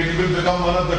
it will become one of the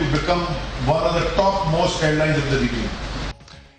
to become one of the top most airlines of the region।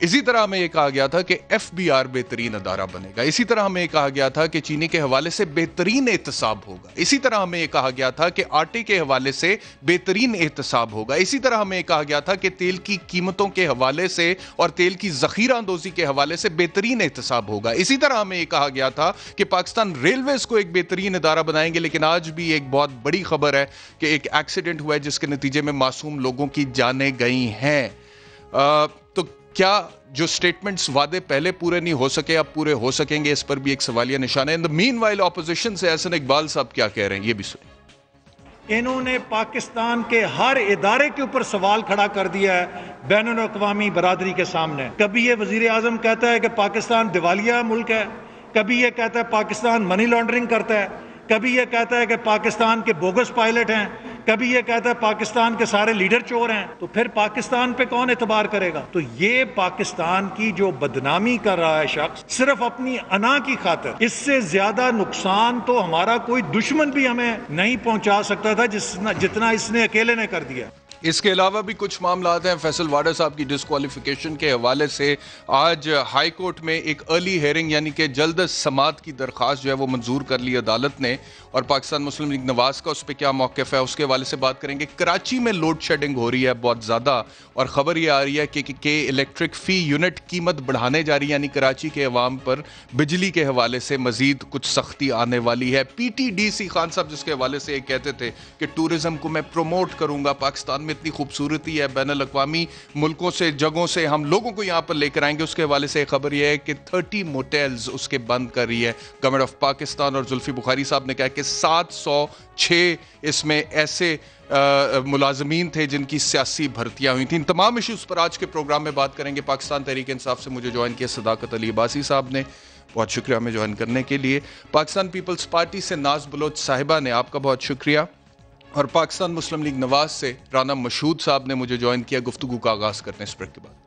اسی طرح ہمیں یہ کہا گیا تھا کہ FBR بہترین ادارہ بنے گا. اسی طرح ہمیں یہ کہا گیا تھا کہ چینی کے حوالے سے بہترین احتساب ہوگا. اسی طرح ہمیں یہ کہا گیا تھا کہ آٹے کے حوالے سے بہترین احتساب ہوگا. اسی طرح ہمیں یہ کہا گیا تھا کہ تیل کی قیمتوں کے حوالے سے اور تیل کی ذخیرہ اندوزی کے حوالے سے بہترین احتساب ہوگا. اسی طرح ہمیں یہ کہا گیا تھا کہ پاکستان ریلویز کو ایک بہترین ادارہ بنائیں گے. لیکن آج بھی ایک بہت بڑی خبر ہے کہ ایک ایکسیڈنٹ ہوا ہے جس کے نتیجے میں معصوم لوگوں کی جانیں گئی ہیں. تو کیا جو سٹیٹمنٹس وعدے پہلے پورے نہیں ہو سکے اب پورے ہو سکیں گے؟ اس پر بھی ایک سوالیہ نشان ہے. مین وائل اپوزیشن سے احسن اقبال صاحب کیا کہہ رہے ہیں یہ بھی سنیں. انہوں نے پاکستان کے ہر ادارے کے اوپر سوال کھڑا کر دیا ہے بین الاقوامی برادری کے سامنے. کبھی یہ وزیر اعظم کہتا ہے کہ پاکستان دیوالیہ ملک ہے, کبھی یہ کہتا ہے پاکستان منی لانڈرنگ کرتا ہے, کبھی یہ کہتا ہے کہ پاکستان کے بوگس پائلٹ ہیں, کبھی یہ کہتا ہے پاکستان کے سارے لیڈر چور ہیں. تو پھر پاکستان پہ کون اعتبار کرے گا؟ تو یہ پاکستان کی جو بدنامی کر رہا ہے شخص صرف اپنی انا کی خاطر, اس سے زیادہ نقصان تو ہمارا کوئی دشمن بھی ہمیں نہیں پہنچا سکتا تھا جتنا اس نے اکیلے نے کر دیا. اس کے علاوہ بھی کچھ معاملات ہیں. فیصل واڈا صاحب کی ڈسکوالیفیکیشن کے حوالے سے آج ہائی کورٹ میں ایک ارلی ہیئرنگ یعنی کہ جلد سماعت کی درخواست جو ہے وہ منظور کر لی عدالت نے, اور پاکستان مسلم لیگ نواز کا اس پہ کیا موقف ہے اس کے حوالے سے بات کریں گے. کراچی میں لوڈ شیڈنگ ہو رہی ہے بہت زیادہ, اور خبر یہ آ رہی ہے کہ الیکٹرک فی یونٹ قیمت بڑھانے جا رہی ہے, یعنی کراچی کے عوام پر بجلی کے حوالے سے مزید کچھ سختی آنے والی ہے. PTDC خان صاحب جس کے حوالے سے یہ کہتے تھے کہ ٹورزم کو میں پروموٹ کروں گا, پاکستان میں اتنی خوبصورتی ہے, بین الاقوامی ملکوں سے جگہوں سے ہم لوگوں کو یہاں پر لے کر آئیں گے. اس کے حوالے سے خبر یہ ہے کہ 30 موٹیلز اس کے بند کر رہی ہے گورنمنٹ آف پاکستان, اور زلفی بخاری صاحب نے کہا کہ 706 اس میں ایسے ملازمین تھے جن کی سیاسی بھرتیاں ہوئی تھیں. تمام ایشوز پر آج کے پروگرام میں بات کریں گے. پاکستان تحریک انصاف سے مجھے جوائن کیا صداقت علی عباسی صاحب نے, بہت شکریہ ہمیں جوائن کرنے کے لیے. پاکستان پیپلز پارٹی سے ناز بلوچ صاحبہ نے, آپ کا بہت شکریہ. اور پاکستان مسلم لیگ نواز سے رانا مشہود صاحب نے مجھے جوائن کیا. گفتگو کا آغاز کرتے ہیں اس بریک کے بعد.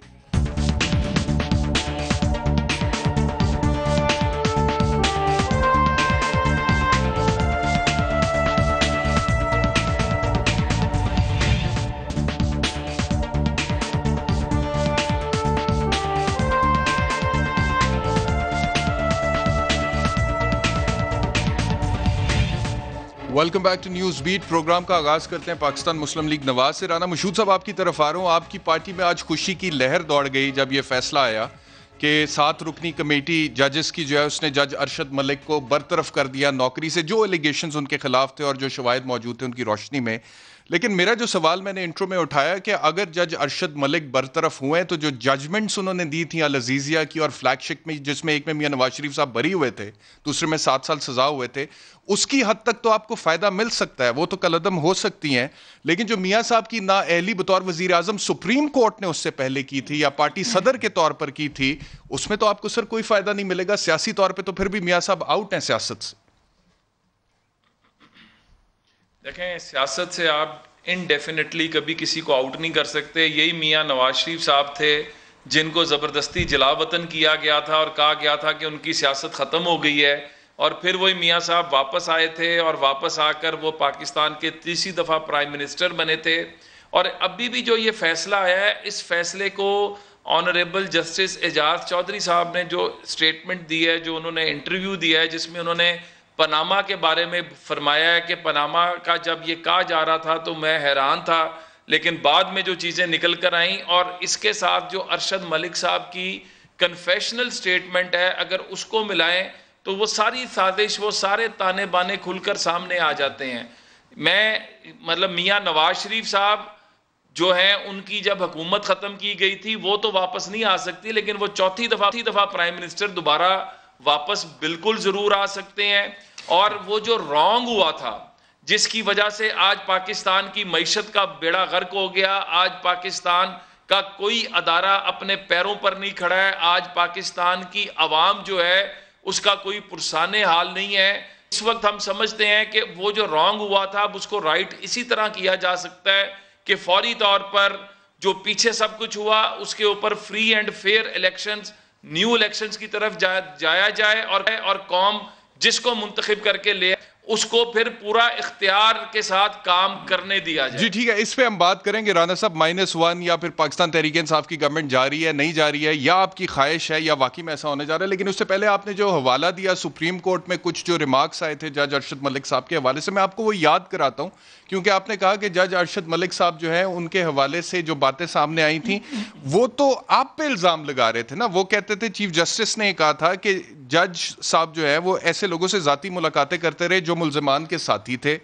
Welcome back to news Beat. Program کا آغاز کرتے ہیں پاکستان مسلم لیگ نواز سے. رانا مشہود صاحب آپ کی طرف آ رہا ہوں. آپ کی پارٹی میں آج خوشی کی لہر دوڑ گئی جب یہ فیصلہ آیا کہ 7 رکنی کمیٹی ججز کی جو ہے اس نے جج ارشد ملک کو برطرف کر دیا نوکری سے, جو ایلیگیشنز ان کے خلاف تھے اور جو شواہد موجود تھے ان کی روشنی میں. لیکن میرا جو سوال میں نے انٹرو میں اٹھایا کہ اگر جج ارشد ملک برطرف ہوئے ہیں تو جو ججمنٹس انہوں نے دی تھیں العزیزیہ کی اور فلیگ شپ میں, جس میں ایک میں میاں نواز شریف صاحب بری ہوئے تھے, دوسرے میں 7 سال سزا ہوئے تھے, اس کی حد تک تو آپ کو فائدہ مل سکتا ہے, وہ تو کالعدم ہو سکتی ہیں. لیکن جو میاں صاحب کی نااہلی بطور وزیر اعظم سپریم کورٹ نے اس سے پہلے کی تھی یا پارٹی صدر کے طور پر کی تھی, اس میں تو آپ کو سر کوئی فائدہ نہیں ملے گا. سیاسی طور پہ تو پھر بھی میاں صاحب آؤٹ ہیں سیاست سے. دیکھیں, سیاست سے آپ انڈیفینیٹلی کبھی کسی کو آؤٹ نہیں کر سکتے. یہی میاں نواز شریف صاحب تھے جن کو زبردستی جلا وطن کیا گیا تھا اور کہا گیا تھا کہ ان کی سیاست ختم ہو گئی ہے, اور پھر وہی میاں صاحب واپس آئے تھے اور واپس آ کر وہ پاکستان کے 30 دفعہ پرائم منسٹر بنے تھے. اور ابھی بھی جو یہ فیصلہ آیا ہے, اس فیصلے کو آنریبل جسٹس اعجاز چودھری صاحب نے جو سٹیٹمنٹ دی ہے, جو انہوں نے انٹرویو دیا ہے, جس میں انہوں نے پاناما کے بارے میں فرمایا ہے کہ پاناما کا جب یہ کہا جا رہا تھا تو میں حیران تھا, لیکن بعد میں جو چیزیں نکل کر آئیں, اور اس کے ساتھ جو ارشد ملک صاحب کی کنفیشنل سٹیٹمنٹ ہے اگر اس کو ملائیں تو وہ ساری سازش, وہ سارے تانے بانے کھل کر سامنے آ جاتے ہیں. میں مطلب میاں نواز شریف صاحب جو ہیں ان کی جب حکومت ختم کی گئی تھی وہ تو واپس نہیں آ سکتی, لیکن وہ چوتھی دفعہ پرائم منسٹر دوبارہ واپس بالکل ضرور آ سکتے ہیں. اور وہ جو رانگ ہوا تھا جس کی وجہ سے آج پاکستان کی معیشت کا بیڑا غرق ہو گیا, آج پاکستان کا کوئی ادارہ اپنے پیروں پر نہیں کھڑا ہے, آج پاکستان کی عوام جو ہے اس کا کوئی پرسان حال نہیں ہے. اس وقت ہم سمجھتے ہیں کہ وہ جو رانگ ہوا تھا اب اس کو رائٹ اسی طرح کیا جا سکتا ہے کہ فوری طور پر جو پیچھے سب کچھ ہوا اس کے اوپر free and fair elections, new elections کی طرف جایا جائے, اور قوم جس کو منتخب کر کے لے اس کو پھر پورا اختیار کے ساتھ کام کرنے دیا جائے. جی ٹھیک ہے, اس پہ ہم بات کریں گے. رانا صاحب, -1 یا پھر پاکستان تحریک انصاف کی گورنمنٹ جا رہی ہے, نہیں جا رہی ہے, یا آپ کی خواہش ہے یا واقعی میں ایسا ہونے جا رہا ہے؟ لیکن اس سے پہلے آپ نے جو حوالہ دیا سپریم کورٹ میں, کچھ جو ریمارکس آئے تھے جج ارشد ملک صاحب کے حوالے سے, میں آپ کو وہ یاد کراتا ہوں, کیونکہ آپ نے کہا کہ جج ارشد ملک صاحب جو ہیں ان کے حوالے سے جو باتیں سامنے آئی تھیں وہ تو آپ پہ الزام لگا رہے تھے نا. وہ کہتے تھے, چیف جسٹس نے کہا تھا کہ جج صاحب جو ہے وہ ایسے لوگوں سے ذاتی ملاقاتیں کرتے رہے جو ملزمان کے ساتھی تھے.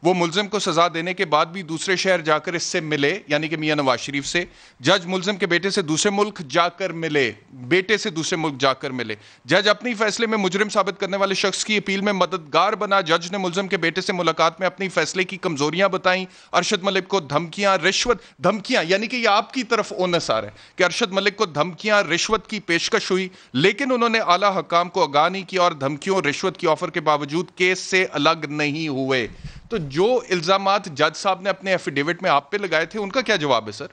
وہ ملزم کو سزا دینے کے بعد بھی دوسرے شہر جا کر اس سے ملے, یعنی کہ میاں نواز شریف سے. جج ملزم کے بیٹے سے دوسرے ملک جا کر ملے, بیٹے سے دوسرے ملک جا کر ملے. جج اپنی فیصلے میں مجرم ثابت کرنے والے شخص کی اپیل میں مددگار بنا. جج نے ملزم کے بیٹے سے ملاقات میں اپنی فیصلے کی کمزوریاں بتائیں. ارشد ملک کو دھمکیاں, رشوت, دھمکیاں, یعنی کہ یہ آپ کی طرف اونس آ رہا ہے کہ ارشد ملک کو دھمکیاں, رشوت کی پیشکش ہوئی, لیکن انہوں نے اعلیٰ حکام کو آگاہ نہیں کیا اور دھمکیوں, رشوت کی آفر کے باوجود کیس سے الگ نہیں ہوئے. تو جو الزامات جج صاحب نے اپنے ایفیڈیوٹ میں آپ پہ لگائے تھے, ان کا کیا جواب ہے سر؟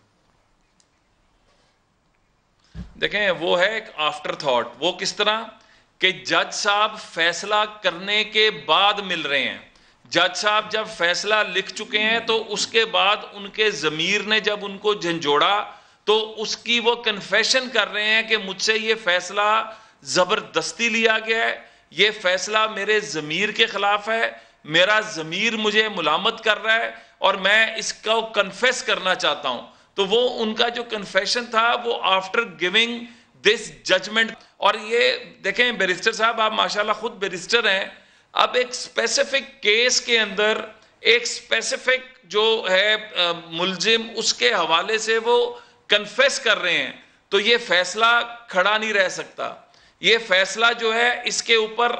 دیکھیں, وہ ہے ایک آفٹر تھاٹ. وہ کس طرح کہ جج صاحب فیصلہ کرنے کے بعد مل رہے ہیں. جج صاحب جب فیصلہ لکھ چکے ہیں تو اس کے بعد ان کے ضمیر نے جب ان کو جھنجھوڑا تو اس کی وہ کنفیشن کر رہے ہیں کہ مجھ سے یہ فیصلہ زبردستی لیا گیا ہے, یہ فیصلہ میرے ضمیر کے خلاف ہے, میرا ضمیر مجھے ملامت کر رہا ہے اور میں اس کو کنفیس کرنا چاہتا ہوں. تو وہ ان کا جو کنفیشن تھا وہ آفٹر گیونگ دس ججمنٹ. اور یہ دیکھیں بیرسٹر صاحب, آپ ماشاءاللہ خود بیرسٹر ہیں, اب ایک اسپیسیفک کیس کے اندر ایک اسپیسیفک جو ہے ملزم, اس کے حوالے سے وہ کنفیس کر رہے ہیں, تو یہ فیصلہ کھڑا نہیں رہ سکتا. یہ فیصلہ جو ہے اس کے اوپر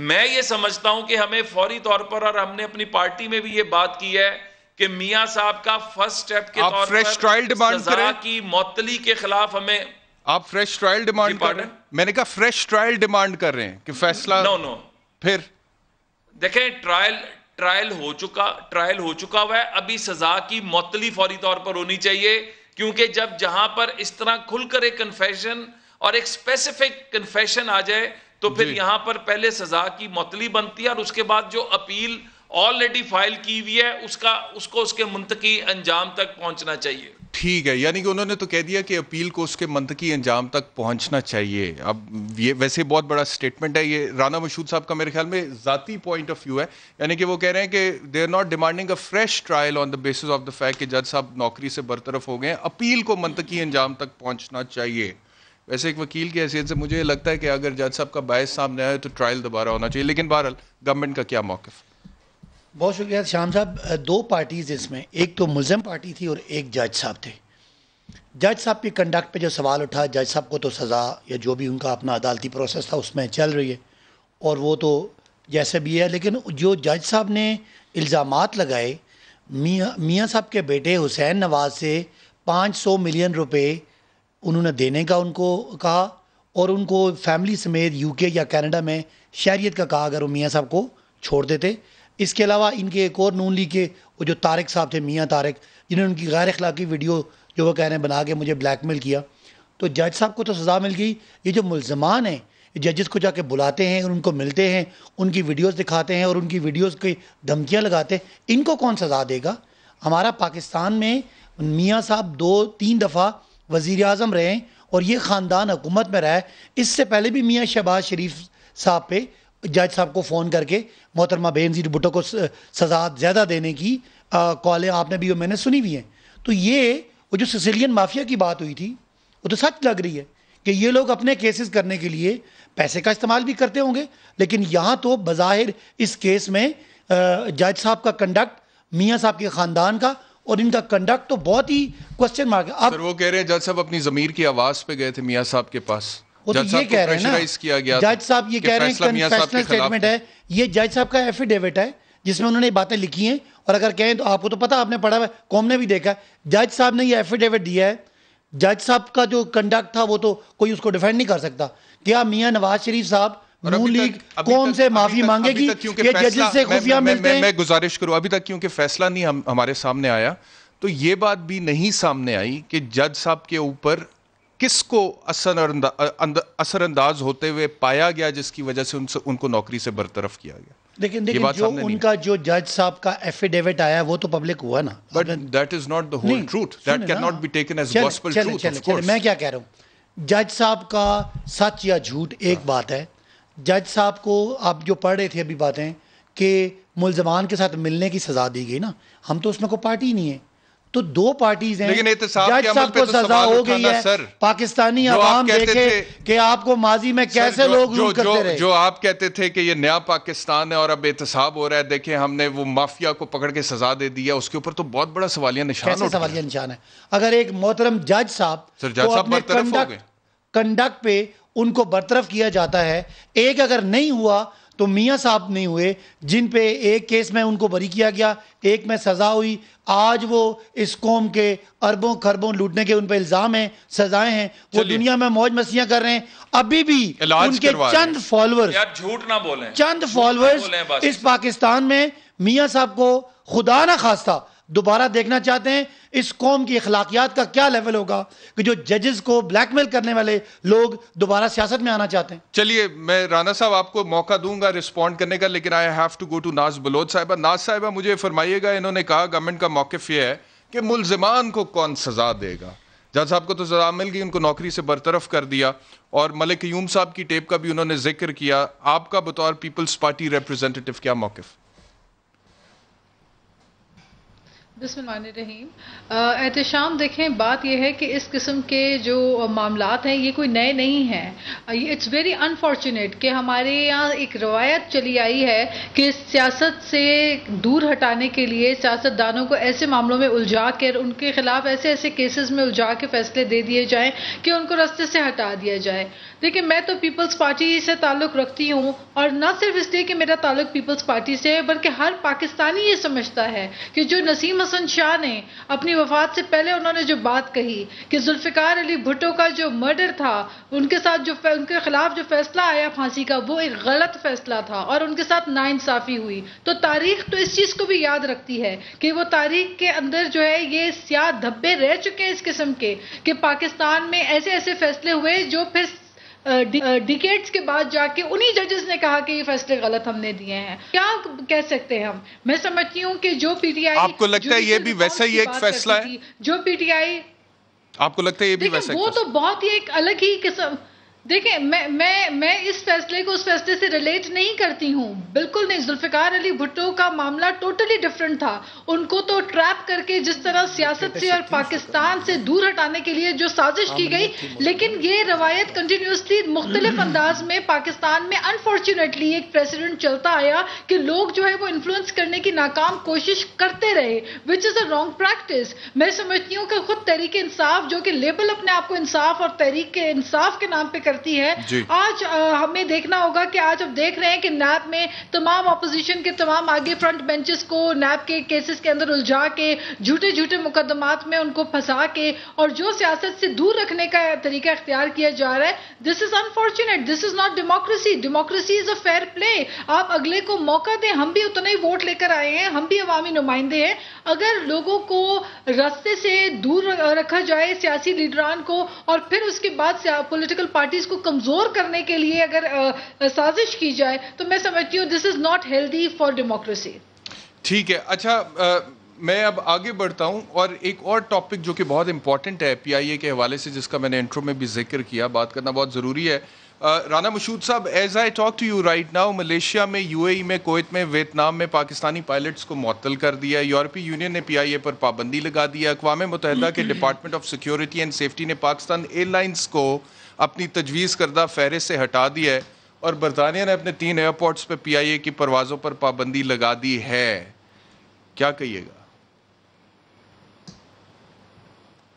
میں یہ سمجھتا ہوں کہ ہمیں فوری طور پر, اور ہم نے اپنی پارٹی میں بھی یہ بات کی ہے کہ میاں صاحب کا فرسٹ سٹیپ کے طور پر سزا کی معطلی کے خلاف ہمیں. آپ فریش ٹرائل ڈیمانڈ کر رہے ہیں؟ میں نے کہا فریش ٹرائل ڈیمانڈ کر رہے ہیں کہ فیصلہ. نو پھر دیکھیں, ٹرائل ہو چکا ہوا ہے, ابھی سزا کی معطلی فوری طور پر ہونی چاہیے, کیونکہ جہاں پر اس طرح کھل کر ایک کنفیشن اور ایک اسپیسیفک کنفیشن آ جائے تو پھر یہاں پر پہلے سزا کی معطلی بنتی ہے, اور اس کے بعد جو اپیل آلریڈی فائل کی ہوئی ہے اس کو اس کے منطقی انجام تک پہنچنا چاہیے. ٹھیک ہے, یعنی کہ انہوں نے تو کہہ دیا کہ اپیل کو اس کے منطقی انجام تک پہنچنا چاہیے. اب یہ ویسے بہت بڑا سٹیٹمنٹ ہے. یہ رانا مشہود صاحب کا میرے خیال میں ذاتی پوائنٹ آف ویو ہے, یعنی کہ وہ کہہ رہے ہیں کہ they are not demanding a fresh trial on the basis of the fact کہ جج صاحب نوکری سے برطرف ہو گئے ہیں, اپیل کو منطقی انجام تک پہنچنا چاہیے. ویسے ایک وکیل کی حیثیت سے مجھے لگتا ہے کہ اگر جج صاحب کا باعث سامنے آئے تو ٹرائل دوبارہ ہونا چاہیے, لیکن بہرحال گورنمنٹ کا کیا موقف؟ بہت شکریہ شام صاحب. دو پارٹیز اس میں, ایک تو ملزم پارٹی تھی اور ایک جج صاحب تھے. جج صاحب کی کنڈکٹ پہ جو سوال اٹھا, جج صاحب کو تو سزا یا جو بھی ان کا اپنا عدالتی پروسیس تھا اس میں چل رہی ہے اور وہ تو جیسے بھی ہے, لیکن جو جج صاحب نے الزامات لگائے, میاں صاحب کے بیٹے حسین نواز سے 500 ملین روپے انہوں نے دینے کا ان کو کہا, اور ان کو فیملی سمیت یو کے یا کینیڈا میں شہریت کا کہا اگر وہ میاں صاحب کو چھوڑ دیتے. اس کے علاوہ ان کے ایک اور نون لیگ کے وہ جو طارق صاحب تھے, میاں طارق, جنہوں نے ان کی غیر اخلاقی ویڈیو جو وہ کہہ رہے ہیں بنا کے مجھے بلیک میل کیا, تو جج صاحب کو تو سزا مل گئی. یہ جو ملزمان ہیں, ججز کو جا کے بلاتے ہیں اور ان کو ملتے ہیں, ان کی ویڈیوز دکھاتے ہیں اور ان کی ویڈیوز کی دھمکیاں لگاتے ہیں, ان کو کون سزا دے گا؟ ہمارا پاکستان میں میاں صاحب 2-3 دفعہ وزیر اعظم رہے ہیں اور یہ خاندان حکومت میں رہا ہے. اس سے پہلے بھی میاں شہباز شریف صاحب پہ جج صاحب کو فون کر کے محترمہ بینظیر بھٹو کو سزا زیادہ دینے کی کالیں آپ نے بھی میں نے سنی ہوئی ہیں. تو یہ وہ جو سسیلین مافیا کی بات ہوئی تھی وہ تو سچ لگ رہی ہے کہ یہ لوگ اپنے کیسز کرنے کے لیے پیسے کا استعمال بھی کرتے ہوں گے, لیکن یہاں تو بظاہر اس کیس میں جج صاحب کا کنڈکٹ, میاں صاحب کے خاندان کا اور ان کا کنڈکٹ تو بہت ہی کوسچن مارک ہے. اب سر وہ کہہ رہے ہیں جج صاحب اپنی ضمیر کی آواز پہ گئے تھے میاں صاحب کے پاس, وہ تو یہ کہہ رہے ہیں نا, جج صاحب یہ کہہ رہے ہیں کنفیشنل سٹیٹمنٹ ہے, یہ جج صاحب کا ایفیڈیوٹ ہے جس میں انہوں نے باتیں لکھی ہیں, اور اگر کہیں تو آپ کو تو پتہ, آپ نے پڑھا ہوا ہے, قوم نے بھی دیکھا ہے, جج صاحب نے یہ ایفیڈیوٹ دیا ہے. جج صاحب کا جو کنڈکٹ تھا وہ تو کوئی اس کو ڈیفینڈ نہیں کر سکتا. کیا میاں نواز شریف صاحب نون لیگ قوم سے معافی مانگے گی؟ یہ ججز سے خفیہ ملتے ہیں. میں گزارش کروں, ابھی تک کیونکہ فیصلہ نہیں ہمارے سامنے آیا, تو یہ بات بھی نہیں سامنے آئی کہ جج صاحب کے اوپر کس کو اثر انداز ہوتے ہوئے پایا گیا جس کی وجہ سے ان کو نوکری سے برطرف کیا گیا. لیکن جو ان کا جو جج صاحب کا ایفیڈیوٹ آیا وہ تو پبلک ہوا نا. But that is not the whole truth. That cannot be taken as gospel truth, of course. میں کیا کہہ رہا ہوں, جج صاحب کا سچ یا جھوٹ ایک بات ہے. جج صاحب کو آپ جو پڑھ رہے تھے ابھی باتیں کہ ملزمان کے ساتھ ملنے کی سزا دی گئی نا, ہم تو اس میں کوئی پارٹی نہیں ہے, تو دو پارٹیز ہیں. جج صاحب کو سزا ہو گئی ہے, پاکستانی عوام دیکھے کہ آپ کو ماضی میں کیسے لوگ روٹ کرتے رہے. جو آپ کہتے تھے کہ یہ نیا پاکستان ہے اور اب احتساب ہو رہا ہے, دیکھیں ہم نے وہ مافیا کو پکڑ کے سزا دے دیا, اس کے اوپر تو بہت بڑا سوالیہ نشان. کیسے سوالیہ نشان ہے؟ اگر ایک محترم جج صاحب کو اپنے کنڈکٹ پہ ان کو برطرف کیا جاتا ہے, ایک اگر نہیں ہوا تو میاں صاحب نہیں ہوئے جن پہ ایک کیس میں ان کو بری کیا گیا, ایک میں سزا ہوئی, آج وہ اس قوم کے اربوں خربوں لوٹنے کے ان پہ الزام ہیں, سزائیں ہیں, وہ دنیا میں موج مستیاں کر رہے ہیں. ابھی بھی ان کے چند فالورز, جھوٹ نہ بولیں, چند فالورز اس پاکستان میں میاں صاحب کو خدا نہ خواستہ دوبارہ دیکھنا چاہتے ہیں. اس قوم کی اخلاقیات کا کیا لیول ہوگا کہ جو ججز کو بلیک میل کرنے والے لوگ دوبارہ سیاست میں آنا چاہتے ہیں. چلیے میں رانا صاحب آپ کو موقع دوں گا رسپونڈ کرنے کا, لیکن I have to go to Naz Baloch صاحبہ. ناز صاحبہ مجھے فرمائیے گا, انہوں نے کہا گورنمنٹ کا موقف یہ ہے کہ ملزمان کو کون سزا دے گا. جج صاحب کو تو سزا مل گئی, ان کو نوکری سے برطرف کر دیا, اور ملک قیوم صاحب کی ٹیپ کا بھی انہوں نے ذکر کیا. آپ کا بطور پیپلز پارٹی ریپرزینٹیٹو کیا موقف؟ بسم اللہ الرحمن الرحیم. احتشام دیکھیں, بات یہ ہے کہ اس قسم کے جو معاملات ہیں یہ کوئی نئے نہیں ہیں. اٹس ویری انفارچونیٹ کہ ہمارے یہاں ایک روایت چلی آئی ہے کہ سیاست سے دور ہٹانے کے لیے سیاستدانوں کو ایسے معاملوں میں الجھا کر ان کے خلاف ایسے ایسے کیسز میں الجھا کے فیصلے دے دیے جائیں کہ ان کو راستے سے ہٹا دیا جائے. دیکھیں, میں تو پیپلز پارٹی سے تعلق رکھتی ہوں, اور نہ صرف اس لیے کہ میرا تعلق پیپلز پارٹی سے ہے, بلکہ ہر پاکستانی یہ سمجھتا ہے کہ جو نسیم حسن شاہ نے اپنی وفات سے پہلے انہوں نے جو بات کہی کہ ذوالفقار علی بھٹو کا جو مرڈر تھا, ان کے ساتھ جو ان کے خلاف جو فیصلہ آیا پھانسی کا, وہ ایک غلط فیصلہ تھا اور ان کے ساتھ ناانصافی ہوئی. تو تاریخ تو اس چیز کو بھی یاد رکھتی ہے کہ وہ تاریخ کے اندر جو ہے یہ سیاہ دھبے رہ چکے ہیں اس قسم کے, کہ پاکستان میں ایسے ایسے فیصلے ہوئے جو پھر ڈیکیڈز کے بعد جا کے انہی ججز نے کہا کہ یہ فیصلے غلط ہم نے دیے ہیں. کیا کہہ سکتے ہیں ہم؟ میں سمجھتی ہوں کہ جو پی ٹی آئی, آپ کو لگتا ہے یہ بھی ویسا ہی ایک فیصلہ ہے جو پی ٹی آئی, آپ کو لگتا ہے یہ بھی ویسا, وہ تو بہت ہی ایک الگ ہی قسم. دیکھیں, میں اس فیصلے کو اس فیصلے سے ریلیٹ نہیں کرتی ہوں, بالکل نہیں. ذوالفقار علی بھٹو کا معاملہ ٹوٹلی ڈفرینٹ تھا. ان کو تو ٹریپ کر کے جس طرح سیاست سے اور پاکستان سے دور ہٹانے کے لیے جو سازش کی گئی, لیکن یہ روایت کنٹینیوسلی مختلف انداز میں پاکستان میں انفارچونیٹلی ایک پریسیڈنٹ چلتا آیا کہ لوگ جو ہے وہ انفلوئنس کرنے کی ناکام کوشش کرتے رہے, وچ از اے رانگ پریکٹس. میں سمجھتی ہوں کہ خود تحریک انصاف جو کہ لیبل اپنے آپ کو انصاف اور تحریک کے انصاف کے نام پہ کرتی ہے, آج ہمیں دیکھنا ہوگا کہ آج اب دیکھ رہے ہیں کہ نیب میں تمام اپوزیشن کے تمام آگے فرنٹ بینچز کو نیب کے کیسز کے اندر الجھا کے جھوٹے جھوٹے مقدمات میں ان کو پھنسا کے اور جو سیاست سے دور رکھنے کا طریقہ اختیار کیا جا رہا ہے. This is unfortunate, this is not democracy. Democracy is a fair play. آپ اگلے کو موقع دیں, ہم بھی اتنا ہی ووٹ لے کر آئے ہیں, ہم بھی عوامی نمائندے ہیں. اگر لوگوں کو راستے سے دور رکھا جائے سیاسی لیڈران کو, اور پھر اس کے بعد پولیٹیکل پارٹیز کو کمزور کرنے کے لیے اگر سازش کی جائے, تو میں سمجھتی ہوں this is not healthy for democracy. ٹھیک ہے, اچھا میں اب آگے بڑھتا ہوں, اور ایک اور ٹاپک جو کہ بہت امپورٹنٹ ہے پی آئی اے کے حوالے سے, جس کا میں نے انٹرو میں بھی ذکر کیا, بات کرنا بہت ضروری ہے. رانا مشہود صاحب, as I talk to you right now, Malaysia میں, یو اے ای میں, کویت میں, ویتنام میں پاکستانی پائلٹس کو معطل کر دیا. یورپی یونین نے پی آئی اے پر پابندی لگا دیا. اقوام متحدہ کے department of security and safety نے پاکستان ایئر لائنس کو اپنی تجویز کردہ فہرست سے ہٹا دیا ہے, اور برطانیہ نے اپنے 3 ایئرپورٹس پہ پی آئی اے کی پروازوں پر پابندی لگا دی ہے. کیا کہیے گا؟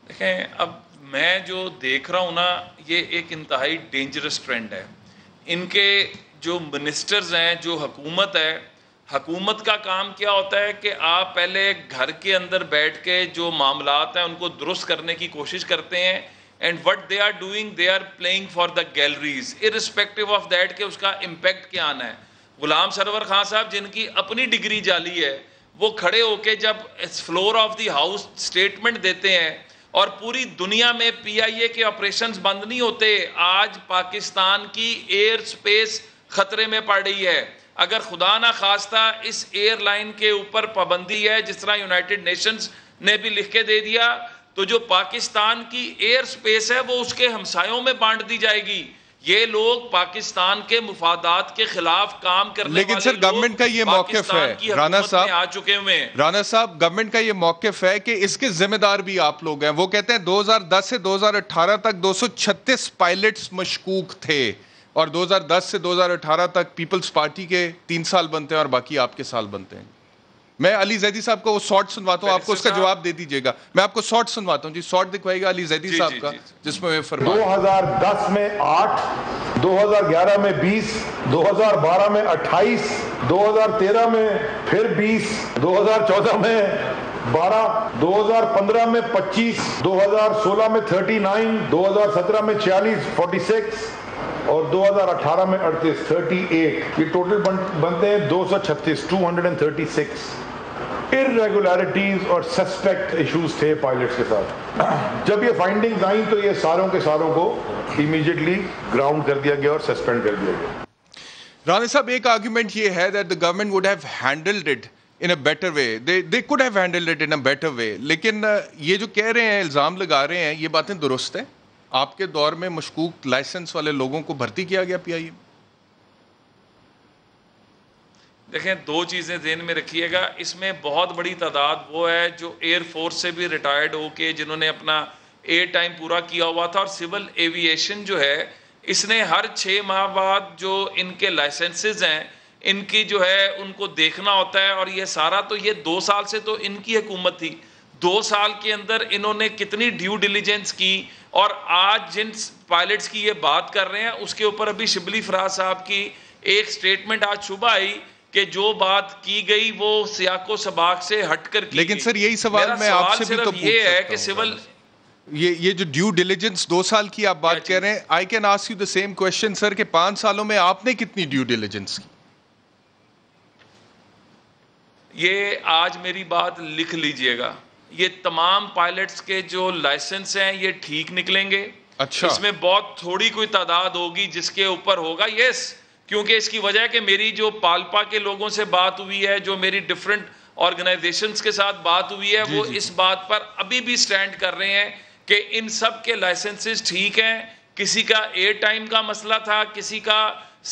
دیکھیں, اب میں جو دیکھ رہا ہوں نا, یہ ایک انتہائی ڈینجرس ٹرینڈ ہے. ان کے جو منسٹرز ہیں, جو حکومت ہے, حکومت کا کام کیا ہوتا ہے کہ آپ پہلے گھر کے اندر بیٹھ کے جو معاملات ہیں ان کو درست کرنے کی کوشش کرتے ہیں, and what they are doing, they are playing for the galleries, irrespective of that کہ اس کا امپیکٹ کیا آنا ہے. غلام سرور خان صاحب جن کی اپنی ڈگری جعلی ہے, وہ کھڑے ہو کے جب floor of the house statement دیتے ہیں اور پوری دنیا میں پی آئی اے کے آپریشنز بند نہیں ہوتے. آج پاکستان کی ایئر سپیس خطرے میں پڑ رہی ہے. اگر خدا نہ خواستہ اس ایئر لائن کے اوپر پابندی ہے جس طرح یونائٹڈ نیشنز نے بھی لکھ کے دے دیا, تو جو پاکستان کی ایئر سپیس ہے وہ اس کے ہمسایوں میں بانٹ دی جائے گی. یہ لوگ پاکستان کے مفادات کے خلاف کام کرنے لیکن سر گورنمنٹ کا یہ موقف ہے رانا صاحب, آ چکے ہوئے ہیں. رانا صاحب گورنمنٹ کا یہ موقف ہے کہ اس کے ذمہ دار بھی آپ لوگ ہیں. وہ کہتے ہیں 2010 سے 2018 تک 236 پائلٹس مشکوک تھے, اور 2010 سے 2018 تک پیپلز پارٹی کے 3 سال بنتے ہیں اور باقی آپ کے سال بنتے ہیں. میں علی زیدی صاحب کو وہ شارٹ سنواتا ہوں, آپ کو اس کا جواب دے دیجیے گا. میں آپ کو شارٹ سنواتا ہوں, جی شارٹ دکھوائے گا علی زیدی صاحب کا, جس میں 2010 میں 8, 2011 میں 20, 2012 میں 28, 2013 میں پھر 20, 2014 میں 12, 2015 میں 25, 2016 میں 39, 2017 میں 40, 46 اور 2018 میں 38. یہ ٹوٹل بنتے ہیں 236, 236 irregularities اور سسپیکٹ ایشوز تھے پائلٹس کے ساتھ. جب یہ فائنڈنگز آئیں تو یہ ساروں کے ساروں کو امیڈیٹلی گراؤنڈ کر دیا گیا اور سسپینڈ کر دیا گیا. رانا صاحب ایک آرگیومنٹ یہ ہے that the government would have handled it in a better way. They could have handled it in a better way. لیکن یہ جو کہہ رہے ہیں, الزام لگا رہے ہیں, یہ باتیں درست ہیں. آپ کے دور میں مشکوک لائسنس والے لوگوں کو بھرتی کیا گیا پی آئی اے میں. دیکھیں, 2 چیزیں ذہن میں رکھیے گا. اس میں بہت بڑی تعداد وہ ہے جو ایئر فورس سے بھی ریٹائرڈ ہو کے جنہوں نے اپنا ایئر ٹائم پورا کیا ہوا تھا, اور سول ایوییشن جو ہے اس نے ہر 6 ماہ بعد جو ان کے لائسنسز ہیں ان کی جو ہے ان کو دیکھنا ہوتا ہے. اور یہ سارا تو یہ 2 سال سے تو ان کی حکومت تھی, 2 سال کے اندر انہوں نے کتنی ڈیو ڈیلیجنس کی. اور آج جن پائلٹس کی یہ بات کر رہے ہیں اس کے اوپر ابھی شبلی فراز صاحب کی ایک سٹیٹمنٹ آج صبح آئی کہ جو بات کی گئی وہ سیاق و سباق سے ہٹ کر کی. لیکن سر یہی سوال میں آپ سے بھی تو پوچھ یہ ہے کہ سکتا سول ہوں, یہ جو ڈیو ڈیلیجنس 2 سال کی آپ بات کہہ رہے ہیں, I can ask you the same question sir کہ 5 سالوں میں آپ نے کتنی ڈیو ڈیلیجنس کی؟ یہ آج میری بات لکھ لیجئے گا, یہ تمام پائلٹس کے جو لائسنس ہیں یہ ٹھیک نکلیں گے. اچھا, اس میں بہت تھوڑی کوئی تعداد ہوگی جس کے اوپر ہوگا. یس, کیونکہ اس کی وجہ ہے کہ میری جو پالپا کے لوگوں سے بات ہوئی ہے, جو میری ڈیفرنٹ آرگنائزیشنز کے ساتھ بات ہوئی ہے, وہ اس بات پر ابھی بھی سٹینڈ کر رہے ہیں کہ ان سب کے لائسنسز ٹھیک ہیں. کسی کا ایئر ٹائم کا مسئلہ تھا, کسی کا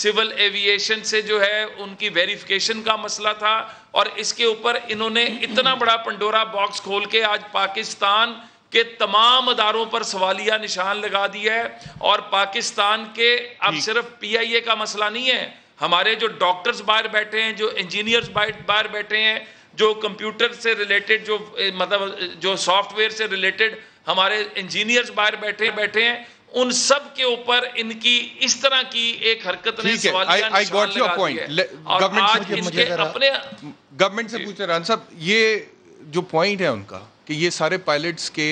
سول ایوییشن سے جو ہے ان کی ویریفیکیشن کا مسئلہ تھا, اور اس کے اوپر انہوں نے اتنا بڑا پنڈورا باکس کھول کے آج پاکستان کے تمام اداروں پر سوالیہ نشان لگا دیا ہے. اور پاکستان کے اب صرف پی آئی اے کا مسئلہ نہیں ہے, ہمارے جو ڈاکٹرز باہر بیٹھے ہیں, جو انجینئرز باہر بیٹھے ہیں, جو کمپیوٹر سے ریلیٹڈ جو مطلب جو سافٹ ویئر سے ریلیٹڈ ہمارے انجینئرز باہر بیٹھے ہیں, ان سب کے اوپر ان کی اس طرح کی ایک حرکت نے سوالیہ نشان لگا دیا ہے. اور آج ان کے اپنے گورنمنٹ سے پوچھ رہے ہیں صاحب, یہ جو پوائنٹ ہے ان کا کہ یہ سارے پائلٹس کے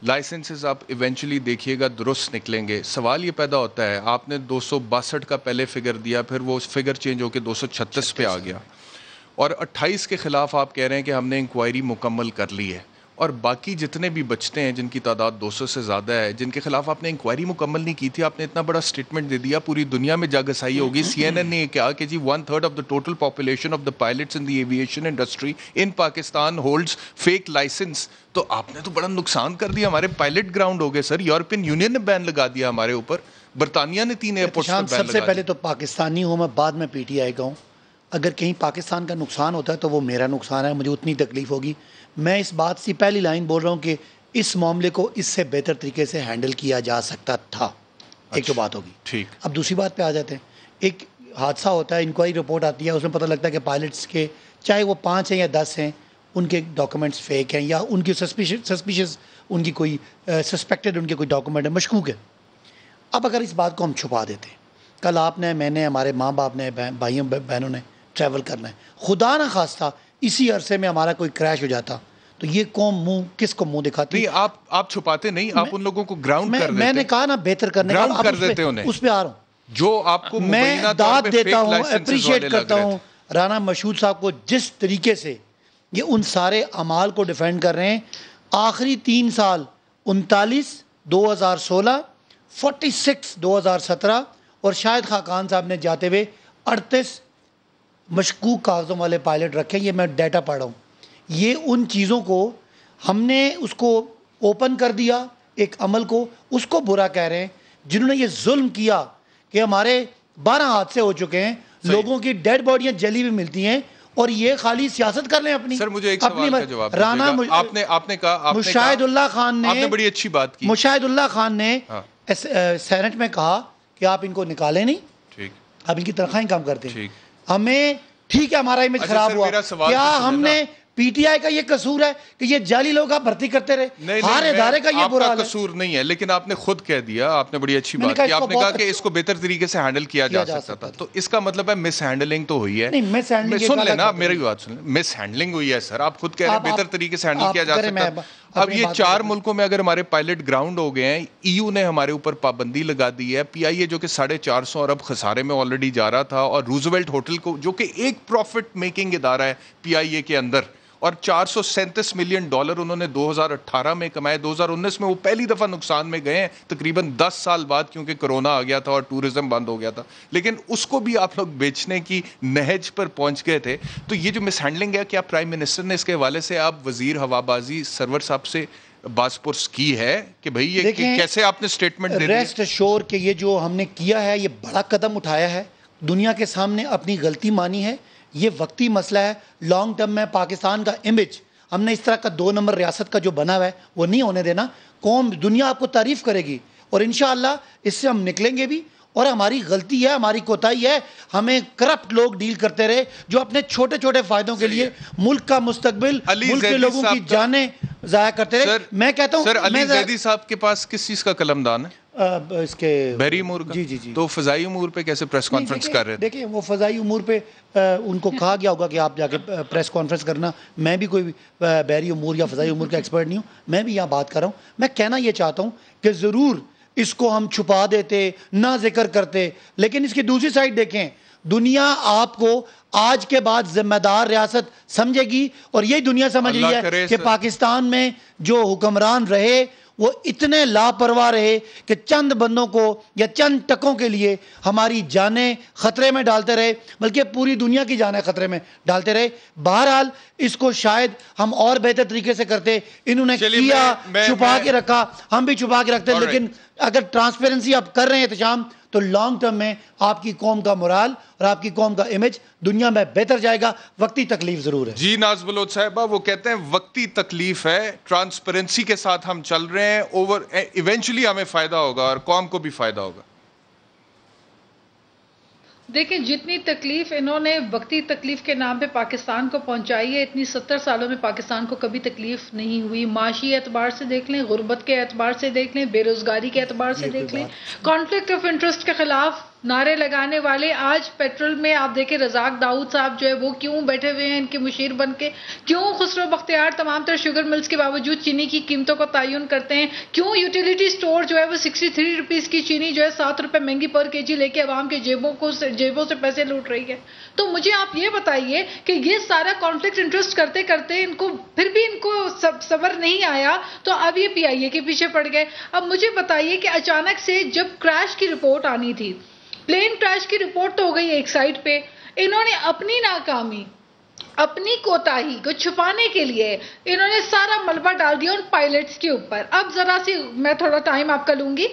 لائسنسز آپ ایونچولی دیکھیے گا درست نکلیں گے. سوال یہ پیدا ہوتا ہے, آپ نے 262 کا پہلے فگر دیا, پھر وہ فگر چینج ہو کے 236 پہ آ گیا, اور 28 کے خلاف آپ کہہ رہے ہیں کہ ہم نے انکوائری مکمل کر لی ہے, اور باقی جتنے بھی بچتے ہیں جن کی تعداد 200 سے زیادہ ہے, جن کے خلاف آپ نے انکوائری مکمل نہیں کی تھی, آپ نے اتنا بڑا سٹیٹمنٹ دے دیا, پوری دنیا میں جاگسائی ہوگی. CNN نے یہ کہا کہ جی 1/3 of the total population of the pilots in the aviation industry in Pakistan holds fake license. تو آپ نے تو بڑا نقصان کر دیا, ہمارے پائلٹ گراؤنڈ ہو گئے سر. یورپین یونین نے بین لگا دیا ہمارے اوپر, برطانیہ نے 3 ایئرپورٹس پر بین لگا دیا. سب سے پہلے تو پاکستانی ہوں میں, بعد میں پی ٹی آئی کا ہوں. اگر کہیں پاکستان کا نقصان ہوتا ہے تو وہ میرا نقصان ہے, مجھے اتنی تکلیف ہوگی. میں اس بات سے پہلی لائن بول رہا ہوں کہ اس معاملے کو اس سے بہتر طریقے سے ہینڈل کیا جا سکتا تھا. ایک تو بات ہوگی. ٹھیک, اب دوسری بات پہ آ جاتے ہیں. ایک حادثہ ہوتا ہے, انکوائری رپورٹ آتی ہے, اس میں پتہ لگتا ہے کہ پائلٹس کے چاہے وہ 5 ہیں یا 10 ہیں, ان کے ڈاکومنٹس فیک ہیں, یا ان کی سسپیشس ان کی کوئی سسپیکٹڈ ان کے کوئی ڈاکومنٹ ہے, مشکوک ہے. اب اگر اس بات کو ہم چھپا دیتے, کل آپ نے, میں نے, ہمارے ماں باپ نے, بھائیوں بہنوں نے ٹریول کرنا ہے, خدا نہ خواستہ اسی عرصے میں ہمارا کوئی کریش ہو جاتا, تو یہ قوم کس کو منہ دکھاتی؟ نہیں, آپ چھپاتے نہیں, آپ ان لوگوں کو گراؤنڈ کر دیتے. میں نے کہا نا بہتر کرنے کا, اس پہ آ رہا ہوں. جو آپ کو میں داد دیتا ہوں, اپریشیٹ کرتا ہوں رانا مشہود صاحب کو, جس طریقے سے یہ ان سارے اعمال کو ڈیفینڈ کر رہے ہیں. آخری 3 سال 39 2016, 46 2017, اور شاہد خاقان صاحب نے جاتے ہوئے 38 مشکوک کاغذوں والے پائلٹ رکھے. یہ میں ڈیٹا پڑھ رہا ہوں. یہ ان چیزوں کو ہم نے اس کو اوپن کر دیا, ایک عمل کو, اس کو برا کہہ رہے ہیں. جنہوں نے یہ ظلم کیا کہ ہمارے 12 حادثے ہو چکے ہیں, لوگوں کی ڈیڈ باڈیاں جلی بھی ملتی ہیں, اور یہ خالی سیاست کر لیں اپنی. سر مجھے ایک سوال کا جواب رانا آپ نے کہا مشاہد اللہ خان نے, آپ نے بڑی اچھی بات کی. مشاہد اللہ خان نے سینٹ میں کہا کہ آپ ان کو نکالیں نہیں, ٹھیک, آپ ان کی تنخواہیں کام کرتے ہیں. ہمیں ٹھیک ہے ہمارا امیج خراب ہوا, کیا ہم نے پی ٹی آئی کا یہ قصور ہے کہ یہ جعلی لوگ آپ بھرتی کرتے رہے؟ ہر ادارے کا یہ برا حال ہے. قصور نہیں ہے, لیکن آپ نے خود کہہ دیا, آپ نے بڑی اچھی بات کی, آپ نے کہا کہ اس کو بہتر طریقے سے ہینڈل کیا جا سکتا تھا. تو اس کا مطلب ہے مس ہینڈلنگ تو ہوئی ہے. سن لینا میری بات, سن لیں, مس ہینڈلنگ ہوئی ہے سر, آپ خود کہہ رہے ہیں بہتر طریقے سے ہینڈل کیا جا سکتا. اب یہ 4 ملکوں میں اگر ہمارے پائلٹ گراؤنڈ ہو گئے ہیں, ای یو نے ہمارے اوپر پابندی لگا دی ہے, پی آئی اے جو کہ 450 ارب خسارے میں آلریڈی جا رہا تھا, اور روزویلٹ ہوٹل کو جو کہ ایک پروفٹ میکنگ ادارہ ہے پی آئی اے کے اندر, اور $437 ملین انہوں نے 2018 میں کمائے. 2019 میں وہ پہلی دفعہ نقصان میں گئے ہیں, تقریباً 10 سال بعد, کیونکہ کرونا آ گیا تھا اور ٹورزم بند ہو گیا تھا, لیکن اس کو بھی آپ لوگ بیچنے کی نہج پر پہنچ گئے تھے. تو یہ جو مس ہینڈلنگ ہے, کیا پرائم منسٹر نے اس کے حوالے سے آپ وزیر ہوابازی سرور صاحب سے باز پرس کی ہے کہ بھئی یہ کیسے آپ نے سٹیٹمنٹ دے دی؟ ریسٹ ایشور کہ یہ جو ہم نے کیا ہے, یہ بڑا قدم اٹھایا ہے, دنیا کے سامنے اپنی غلطی مانی ہے. یہ وقتی مسئلہ ہے, لانگ ٹرم میں پاکستان کا امیج ہم نے اس طرح کا 2 نمبر ریاست کا جو بنا ہوا ہے وہ نہیں ہونے دینا. قوم دنیا آپ کو تعریف کرے گی, اور انشاءاللہ اس سے ہم نکلیں گے بھی. اور ہماری غلطی ہے, ہماری کوتاہی ہے, ہمیں کرپٹ لوگ ڈیل کرتے رہے جو اپنے چھوٹے چھوٹے فائدوں کے لیے ملک کا مستقبل, ملک کے لوگوں کی جانیں ضائع کرتے رہے. میں کہتا ہوں سر علی زیدی صاحب کے پاس کس چیز کا قلم دان ہے؟ اس کے بحری امور کا. جی. تو فضائی امور پہ کیسے پریس کانفرنس کر رہے تھے؟ دیکھیں وہ فضائی امور پہ ان کو کہا گیا ہوگا کہ آپ جا کے پریس کانفرنس کرنا. میں بھی کوئی بحری امور یا فضائی امور کا ایکسپرٹ نہیں ہوں, میں بھی یہاں بات کر رہا ہوں. میں کہنا یہ چاہتا ہوں کہ ضرور اس کو ہم چھپا دیتے, نہ ذکر کرتے, لیکن اس کی دوسری سائڈ دیکھیں, دنیا آپ کو آج کے بعد ذمہ دار ریاست سمجھے گی, اور یہی دنیا سمجھ رہی ہے کہ پاکستان میں جو حکمران رہے وہ اتنے لاپرواہ رہے کہ چند بندوں کو یا چند ٹکوں کے لیے ہماری جانیں خطرے میں ڈالتے رہے, بلکہ پوری دنیا کی جانیں خطرے میں ڈالتے رہے. بہرحال اس کو شاید ہم اور بہتر طریقے سے کرتے, انہوں نے کیا, چھپا کے رکھا, ہم بھی چھپا کے رکھتے. لیکن اگر ٹرانسپیرنسی آپ کر رہے ہیں احتشام, تو لانگ ٹرم میں آپ کی قوم کا مورال اور آپ کی قوم کا امیج دنیا میں بہتر جائے گا. وقتی تکلیف ضرور ہے. جی ناز بلوچ صاحبہ, وہ کہتے ہیں وقتی تکلیف ہے, ٹرانسپیرنسی کے ساتھ ہم چل رہے ہیں, ایونچولی ہمیں فائدہ ہوگا اور قوم کو بھی فائدہ ہوگا. دیکھیں جتنی تکلیف انہوں نے وقتی تکلیف کے نام پہ پاکستان کو پہنچائی ہے, اتنی 70 سالوں میں پاکستان کو کبھی تکلیف نہیں ہوئی. معاشی اعتبار سے دیکھ لیں, غربت کے اعتبار سے دیکھ لیں, بے روزگاری کے اعتبار سے دیکھ لیں, کانفلکٹ آف انٹرسٹ کے خلاف نعرے لگانے والے. آج پیٹرول میں آپ دیکھیں رزاق داؤد صاحب جو ہے وہ کیوں بیٹھے ہوئے ہیں ان کے مشیر بن کے, کیوں خسرو بختیار تمام تر شوگر ملز کے باوجود چینی کی قیمتوں کو تعین کرتے ہیں, کیوں یوٹیلیٹی سٹور جو ہے وہ 63 روپیز کی چینی جو ہے 7 روپے مہنگی پر کے جی لے کے عوام کے جیبوں سے پیسے لوٹ رہی ہے. تو مجھے آپ یہ بتائیے کہ یہ سارا کانفلکٹ انٹرسٹ کرتے کرتے ان کو پھر بھی ان کو صبر نہیں آیا, تو اب یہ پی آئی اے کے پیچھے پڑ گئے. اب مجھے بتائیے کہ اچانک سے جب کریش کی رپورٹ آنی تھی, پلین کریش کی رپورٹ تو ہو گئی ایک سائٹ پہ, انہوں نے اپنی ناکامی, اپنی کوتاہی کو چھپانے کے لیے انہوں نے سارا ملبہ ڈال دیا ان پائلٹس کے اوپر. اب ذرا سی میں تھوڑا ٹائم آپ کا لوں گی.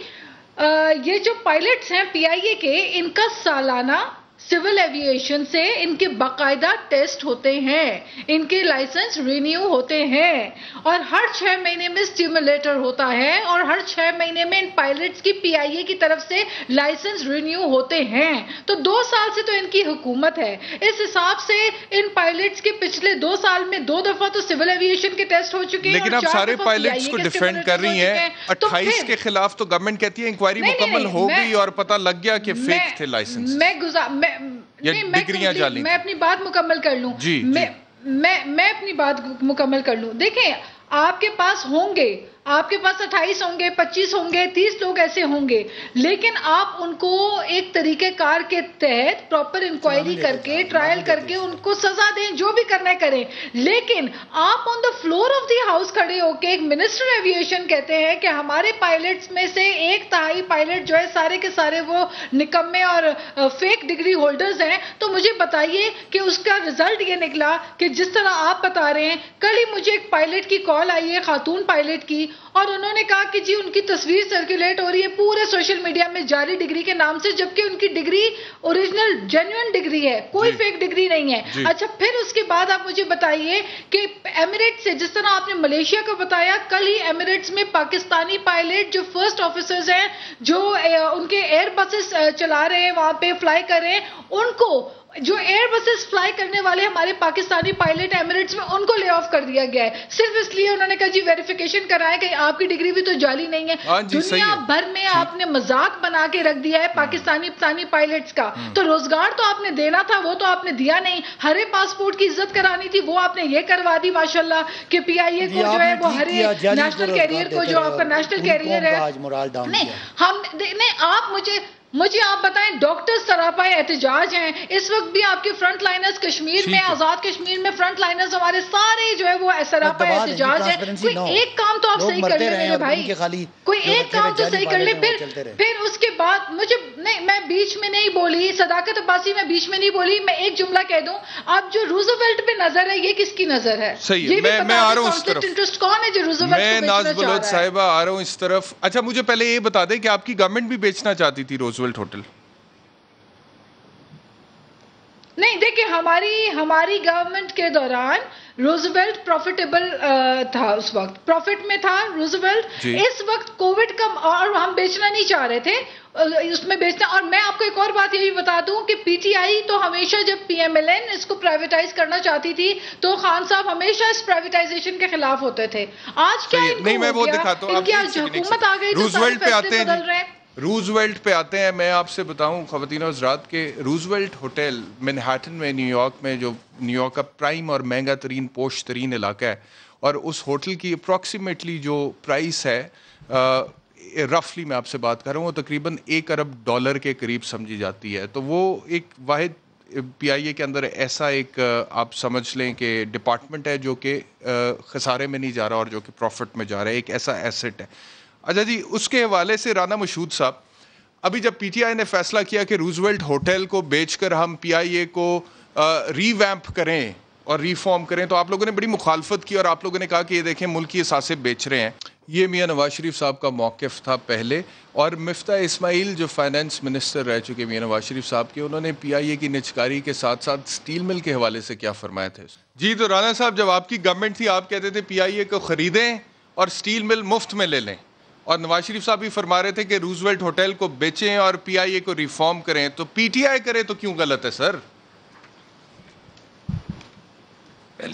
یہ جو پائلٹس ہیں پی آئی اے کے, ان کا سالانہ سول ایوییشن سے ان کے باقاعدہ ٹیسٹ ہوتے ہیں, ان کے لائسنس رینیو ہوتے ہیں, اور ہر 6 مہینے میں اسٹیمولیٹر ہوتا ہے, اور ہر 6 مہینے میں ان پائلٹس کی پی آئی اے کی طرف سے لائسنس رینیو ہوتے ہیں. تو 2 سال سے تو ان کی حکومت ہے, اس حساب سے ان پائلٹس کے پچھلے 2 سال میں 2 دفعہ تو سول ایوییشن کے ٹیسٹ ہو چکے ہیں. لیکن آپ سارے پائلٹس کو ڈیفینڈ کر رہی ہیں, 28 کے خلاف تو گورنمنٹ کہتی ہے انکوائری مکمل ہو گئی اور پتہ لگ گیا کہ فیک تھے لائسنس. میں اپنی بات مکمل کر لوں. میں اپنی بات مکمل کر لوں. دیکھیں آپ کے پاس ہوں گے آپ کے پاس 28 ہوں گے، 25 ہوں گے، 30 لوگ ایسے ہوں گے، لیکن آپ ان کو ایک طریقہ کار کے تحت پراپر انکوائری کر کے ٹرائل کر کے ان کو سزا دیں، جو بھی کرنا ہے کریں. لیکن آپ on the floor of the house کھڑے ہو کے ایک منسٹر ایویشن کہتے ہیں کہ ہمارے پائلٹس میں سے 1/3 پائلٹ جو ہے سارے کے سارے وہ نکمے اور فیک ڈگری ہولڈرز ہیں. تو مجھے بتائیے کہ اس کا رزلٹ یہ نکلا کہ جس طرح آپ بتا رہے ہیں. کل ہی مجھے ایک پائلٹ کی کال آئی ہے، خاتون پائلٹ کی، اور انہوں نے کہا کہ جی ان کی تصویر سرکولیٹ ہو رہی ہے پورے سوشل میڈیا میں جعلی ڈگری کے نام سے، جبکہ ان کی ڈگری اوریجنل جینوئن ڈگری ہے، کوئی فیک ڈگری نہیں ہے. اچھا، پھر اس کے بعد آپ مجھے بتائیے کہ ایمریٹس سے، جس طرح آپ نے ملیشیا کا بتایا، کل ہی ایمریٹس میں پاکستانی پائلٹ جو فرسٹ آفیسرز ہیں، جو ان کے ایئر بسز چلا رہے ہیں، وہاں پہ فلائی کر رہے ہیں، ان کو جو ایئر بسز فلائی کرنے والے ہمارے پاکستانی پائلٹ ایمریٹس میں، ان کو لے آف کر دیا گیا ہے، صرف اس لیے انہوں نے کہا جی ویریفیکیشن کرائیں کہ آپ کی ڈگری بھی تو جعلی نہیں ہے. دنیا بھر میں آپ نے مذاق بنا کے رکھ دیا ہے پاکستانی پائلٹس کا. تو روزگار تو آپ نے دینا تھا، وہ تو آپ نے دیا نہیں. ہرے پاسپورٹ کی عزت کرانی تھی، وہ آپ نے یہ کروا دی ماشاءاللہ کہ پی آئی اے کو جو ہے وہ ہرے نیشنل کیریئر کو، جو آپ کا نیشنل کیریئر ہے، نہیں آپ مجھے آپ بتائیں، ڈاکٹر سراپا احتجاج ہیں اس وقت بھی، آپ کے فرنٹ لائنرز کشمیر میں، آزاد کشمیر میں فرنٹ لائنرز ہمارے سارے جو ہے وہ سراپا احتجاج ہیں. کوئی ایک کام تو آپ صحیح کر لیں میرے بھائی، کوئی ایک کام تو صحیح کر لیں. پھر اس کے بعد مجھے نہیں، میں بیچ میں نہیں بولی، صداقت عباسی میں بیچ میں نہیں بولی. میں ایک جملہ کہہ دوں، اب جو روزویلٹ پہ نظر ہے، یہ کس کی نظر ہے؟ صحیح، میں آ رہا ہوں اس طرف. انٹرسٹ کون ہے جو روزویلٹ کو بیچنا ناز بلوچ چاہ رہا ہے؟ صاحبہ آ رہا ہوں اس طرف. اچھا، مجھے پہلے یہ بتا دیں کہ آپ کی گورنمنٹ بھی بیچنا چاہتی تھی روزویلٹ ہوٹل؟ نہیں، دیکھیں ہماری گورنمنٹ کے دوران روزویلٹ پروفیٹیبل تھا، اس وقت پروفٹ میں تھا روزویلٹ. اس وقت کووڈ کا، اور ہم بیچنا نہیں چاہ رہے تھے اس میں بیچنا. اور میں آپ کو ایک اور بات یہ بھی بتا دوں کہ پی ٹی آئی تو ہمیشہ جب پی ایم ایل این اس کو پرائیویٹائز کرنا چاہتی تھی تو خان صاحب ہمیشہ اس پرائیویٹائزیشن کے خلاف ہوتے تھے. آج کیا نہیں، میں وہ دکھاتا ہوں، ان کی آج حکومت آ گئی، روزویلٹ پہ آتے ہیں. روزویلٹ پہ آتے ہیں. میں آپ سے بتاؤں خواتین و حضرات کے روزویلٹ ہوٹل مینہٹن میں، نیو یارک میں، جو نیو یارک کا پرائم اور مہنگا ترین پوش ترین علاقہ ہے، اور اس ہوٹل کی اپروکسیمیٹلی جو پرائس ہے، رفلی میں آپ سے بات کر رہا ہوں، وہ تقریباً $1 ارب کے قریب سمجھی جاتی ہے. تو وہ ایک واحد پی آئی اے کے اندر ایسا ایک آپ سمجھ لیں کہ ڈپارٹمنٹ ہے جو کہ خسارے میں نہیں جا رہا اور جو کہ پروفٹ میں جا رہا ہے، ایک ایسا ایسٹ ہے. اچھا جی، اس کے حوالے سے رانا مشہود صاحب، ابھی جب پی ٹی آئی نے فیصلہ کیا کہ روزویلٹ ہوٹل کو بیچ کر ہم پی آئی اے کو ری ویمپ کریں اور ریفارم کریں، تو آپ لوگوں نے بڑی مخالفت کی اور آپ لوگوں نے کہا کہ یہ دیکھیں ملک کی اثاثے بیچ رہے ہیں. یہ میاں نواز شریف صاحب کا موقف تھا پہلے. اور مفتاح اسماعیل جو فائنانس منسٹر رہ چکے میاں نواز شریف صاحب کے، انہوں نے پی آئی اے کی نچکاری کے ساتھ ساتھ سٹیل مل کے حوالے سے کیا فرمایا تھے؟ جی، تو رانا صاحب، جب آپ کی گورنمنٹ تھی آپ کہتے تھے پی آئی اے کو خریدیں اور سٹیل مل مفت میں لے لیں، اور نواز شریف صاحب بھی فرما رہے تھے کہ روزویلٹ ہوٹل کو بیچیں اور پی آئی اے کو ریفارم کریں. تو پی ٹی آئی کرے تو کیوں غلط ہے سر؟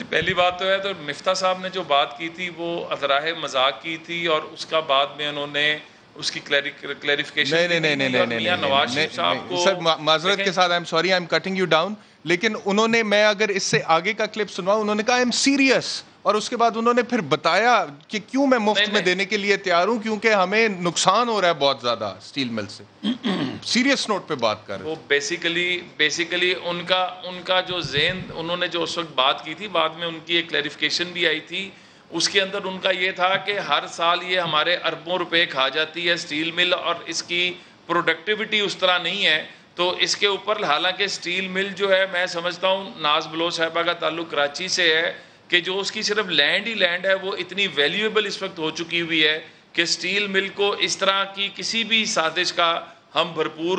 پہلی بات تو ہے، تو مفتاح صاحب نے جو بات کی تھی وہ اذراہ مذاق کی تھی، اور اس کا بعد میں انہوں نے اس کی کلیریفیکیشن نہیں نواز شریف صاحب کو، سر معذرت کے ساتھ، I am cutting you down, لیکن انہوں نے، میں اگر اس سے آگے کا کلپ سنواؤں، انہوں نے کہا آئی ایم سیریس، اور اس کے بعد انہوں نے پھر بتایا کہ کیوں میں مفت میں دینے کے لیے تیار ہوں، کیونکہ ہمیں نقصان ہو رہا ہے بہت زیادہ سٹیل مل سے. سیریس نوٹ پہ بات کر رہے ہیں. وہ بیسیکلی ان کا جو ذہن، انہوں نے جو اس وقت بات کی تھی، بعد میں ان کی ایک کلیریفیکیشن بھی آئی تھی، اس کے اندر ان کا یہ تھا کہ ہر سال یہ ہمارے اربوں روپے کھا جاتی ہے سٹیل مل، اور اس کی پروڈکٹیوٹی اس طرح نہیں ہے. تو اس کے اوپر، حالانکہ سٹیل مل جو ہے، میں سمجھتا ہوں ناز بلوچ صاحبہ کا تعلق کراچی سے ہے، کہ جو اس کی صرف لینڈ ہی لینڈ ہے، وہ اتنی ویلیویبل اس وقت ہو چکی ہوئی ہے کہ سٹیل مل کو اس طرح کی کسی بھی سازش کا ہم بھرپور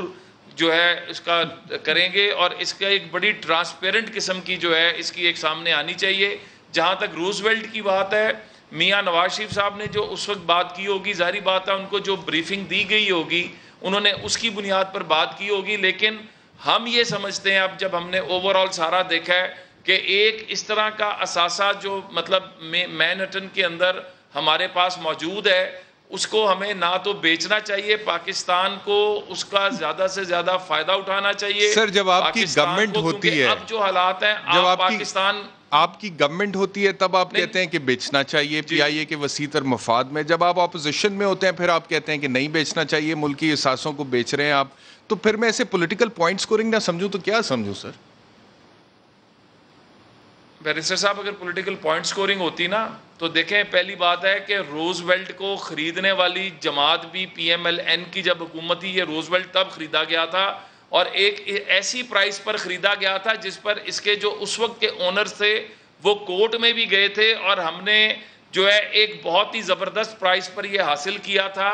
جو ہے اس کا کریں گے، اور اس کا ایک بڑی ٹرانسپیرنٹ قسم کی جو ہے اس کی ایک سامنے آنی چاہیے. جہاں تک روزویلٹ کی بات ہے، میاں نواز شریف صاحب نے جو اس وقت بات کی ہوگی، ظاہری بات ہے ان کو جو بریفنگ دی گئی ہوگی انہوں نے اس کی بنیاد پر بات کی ہوگی. لیکن ہم یہ سمجھتے ہیں، اب جب ہم نے اوور آل سارا دیکھا ہے، کہ ایک اس طرح کا اثاثہ جو مطلب مینہٹن کے اندر ہمارے پاس موجود ہے، اس کو ہمیں نہ تو بیچنا چاہیے، پاکستان کو اس کا زیادہ سے زیادہ فائدہ اٹھانا چاہیے. سر، جب آپ کی گورنمنٹ ہوتی ہے، اب جو حالات ہیں، آپ پاکستان آپ کی گورنمنٹ ہوتی ہے تب آپ کہتے ہیں کہ بیچنا چاہیے پی آئی اے کے وسیع تر مفاد میں، جب آپ اپوزیشن میں ہوتے ہیں پھر آپ کہتے ہیں کہ نہیں بیچنا چاہیے، ملکی اثاثوں کو بیچ رہے ہیں آپ، تو پھر میں اسے پولیٹیکل پوائنٹ سکورنگ نہ سمجھوں تو کیا سمجھوں سر؟ بیرسٹر صاحب اگر پولیٹیکل پوائنٹ سکورنگ ہوتی نا تو دیکھیں پہلی بات ہے کہ روز ویلٹ کو خریدنے والی جماعت بھی پی ایم ایل این کی جب حکومت تھی، یہ روز ویلٹ تب خریدا گیا تھا اور ایک ایسی پرائس پر خریدا گیا تھا جس پر اس کے جو اس وقت کے اونرز تھے وہ کورٹ میں بھی گئے تھے اور ہم نے جو ہے ایک بہت ہی زبردست پرائس پر یہ حاصل کیا تھا.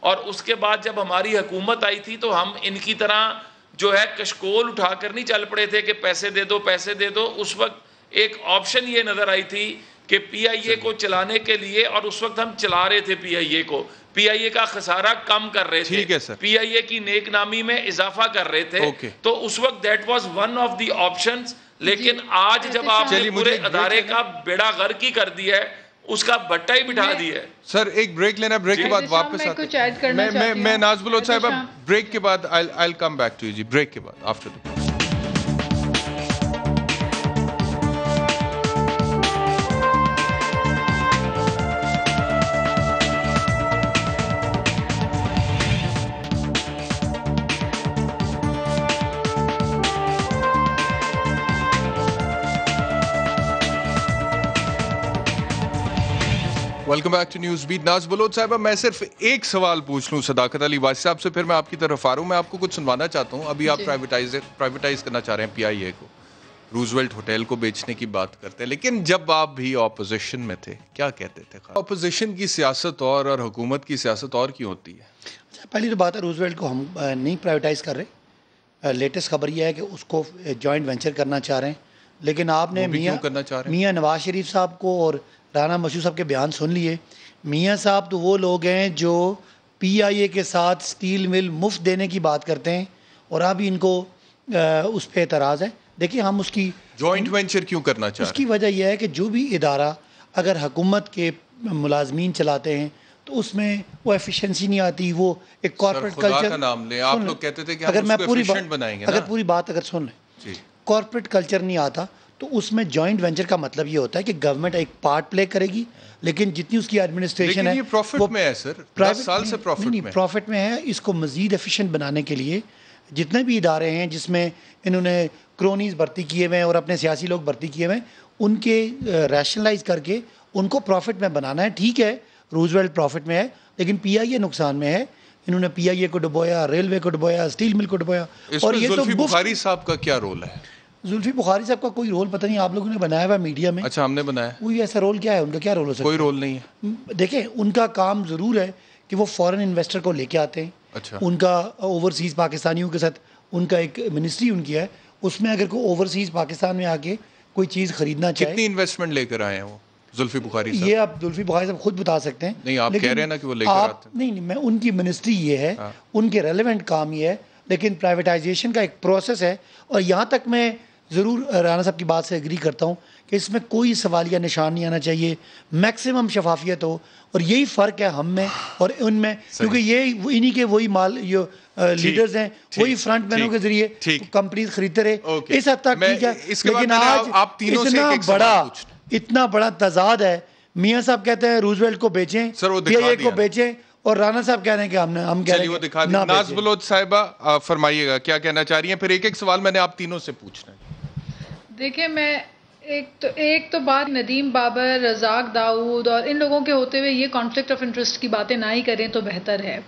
اور اس کے بعد جب ہماری حکومت آئی تھی تو ہم ان کی طرح جو ہے کشکول اٹھا کر نہیں چل پڑے تھے کہ پیسے دے دو پیسے دے دو. اس وقت ایک آپشن یہ نظر آئی تھی کہ پی آئی اے کو چلانے کے لیے، اور اس وقت ہم چلا رہے تھے پی آئی اے کو، پی آئی اے کا خسارہ کم کر رہے تھے، پی آئی اے کی نیک نامی میں اضافہ کر رہے تھے، تو اس وقت that was one of the options. لیکن آج جب آپ نے پورے ادارے کا بیڑا غرق ہی کر دیا ہے، اس کا بٹا ہی بٹھا دیا ہے. سر ایک بریک لینا، بریک کے بعد واپس آتے ہیں. میں ناز بلوچ صاحب بریک کے بعد I'll come back to you جی، بریک کے بعد after the. Welcome back to news beat. Naz Baloch صاحبہ میں صرف ایک سوال پوچھ لوں صداقت علی واجد صاحب سے، پھر میں آپ کی طرف آ رہا ہوں. میں آپ کو کچھ سنوانا چاہتا ہوں. ابھی آپ پرائیویٹائز کرنا چاہ رہے ہیں پی آئی اے کو، روزویلٹ ہوٹل کو بیچنے کی بات کرتے ہیں، لیکن جب آپ بھی اپوزیشن میں تھے کیا کہتے تھے؟ اپوزیشن کی سیاست اور حکومت کی سیاست اور کیوں ہوتی ہے؟ پہلی تو بات ہے روزویلٹ کو ہم نہیں پرائیویٹائز کر رہے. لیٹسٹ خبر یہ ہے کہ اس کو جوائنٹ وینچر کرنا چاہ رہے ہیں، لیکن آپ نے میاں نواز شریف صاحب کو اور رانا مشہور صاحب کے بیان سن لیے. میاں صاحب تو وہ لوگ ہیں جو پی آئی اے کے ساتھ سٹیل مل مفت دینے کی بات کرتے ہیں، اور اب ان کو اس پہ اعتراض ہے. دیکھیں ہم اس کی جوائنٹ وینچر کیوں کرنا چاہ رہے ہیں؟ اس کی وجہ یہ ہے کہ جو بھی ادارہ اگر حکومت کے ملازمین چلاتے ہیں تو اس میں وہ ایفیشنسی نہیں آتی. وہ ایک کارپوریٹ کلچر کا نام لیں، آپ لوگ کہتے تھے کہ ہم اس کو ایفیشنٹ بنائیں گے، اگر پوری بات اگر سن لیں، کارپوریٹ کلچر نہیں آتا تو اس میں جوائنٹ وینچر کا مطلب یہ ہوتا ہے کہ گورنمنٹ ایک پارٹ پلے کرے گی، لیکن جتنی اس کی ایڈمنسٹریشن ہے یہ پروفٹ میں ہے سر، 10 سال سے پروفٹ میں ہے. اس کو مزید ایفیشنٹ بنانے کے لیے جتنے بھی ادارے ہیں جس میں انہوں نے کرونیز بھرتی کیے ہوئے ہیں اور اپنے سیاسی لوگ بھرتی کیے ہوئے ہیں، ان کے ریشنلائز کر کے ان کو پروفٹ میں بنانا ہے. ٹھیک ہے روزویلٹ پروفٹ میں ہے، لیکن پی آئی اے نقصان میں ہے. انہوں نے پی آئی اے کو ڈبویا، ریلوے کو ڈبویا، اسٹیل مل کو ڈبویا. اور یہ تو بخاری صاحب کا کیا رول ہے؟ زلفی بخاری صاحب کا کوئی رول پتہ نہیں، آپ لوگوں نے بنایا ہوا میڈیا میں. اچھا ہم نے بنایا، کوئی ایسا رول کیا ہے ان کا؟ کیا رول ہو سکتا ہے؟ کوئی رول نہیں ہے. دیکھیں ان کا کام ضرور ہے کہ وہ فورن انویسٹر کو لے کے آتے ہیں. اچھا ان کا اوورسیز پاکستانیوں کے ساتھ ان کا ایک منسٹری ان کی ہے، اس میں اگر کوئی اوورسیز پاکستان میں آ کے کوئی چیز خریدنا چاہے. کتنی انویسٹمنٹ لے کر آئے ہیں وہ زلفی بخاری صاحب؟ یہ آپ زلفی بخاری صاحب خود بتا سکتے ہیں. نہیں آپ کہہ رہے ہیں نا کہ وہ لے کر آتے ہیں. نہیں میں ان کی منسٹری یہ ہے، ان کے ریلیونٹ کام یہ ہے، لیکن پرائیویٹائزیشن کا ایک پروسیس ہے. اور یہاں تک میں ضرور رانا صاحب کی بات سے ایگری کرتا ہوں کہ اس میں کوئی سوالیہ نشان نہیں آنا چاہیے، میکسیمم شفافیت ہو. اور یہی فرق ہے ہم میں اور ان میں، کیونکہ یہ انہی کے وہی لیڈرز ہیں، وہی فرنٹ مینوں کے ذریعے کمپنیز خریدتے رہے. اس حد تک ٹھیک ہے، لیکن آج اتنا بڑا تضاد ہے. میاں صاحب کہتے ہیں روزویلٹ کو بیچیں، پی آئی اے کو بیچیں، اور رانا صاحب کہہ رہے ہیں کہ ہم کہہ رہے ہیں نہ. ناز بلوچ صاحبہ فرمائیے گا کیا کہنا چاہ رہی ہیں؟ پھر ایک ایک سوال میں نے آپ تینوں سے پوچھنا ہے. دیکھیں میں ایک تو بات ندیم بابر، رزاق داؤد اور ان لوگوں کے ہوتے ہوئے یہ کانفلکٹ آف انٹرسٹ کی باتیں نہ ہی کریں تو بہتر ہے.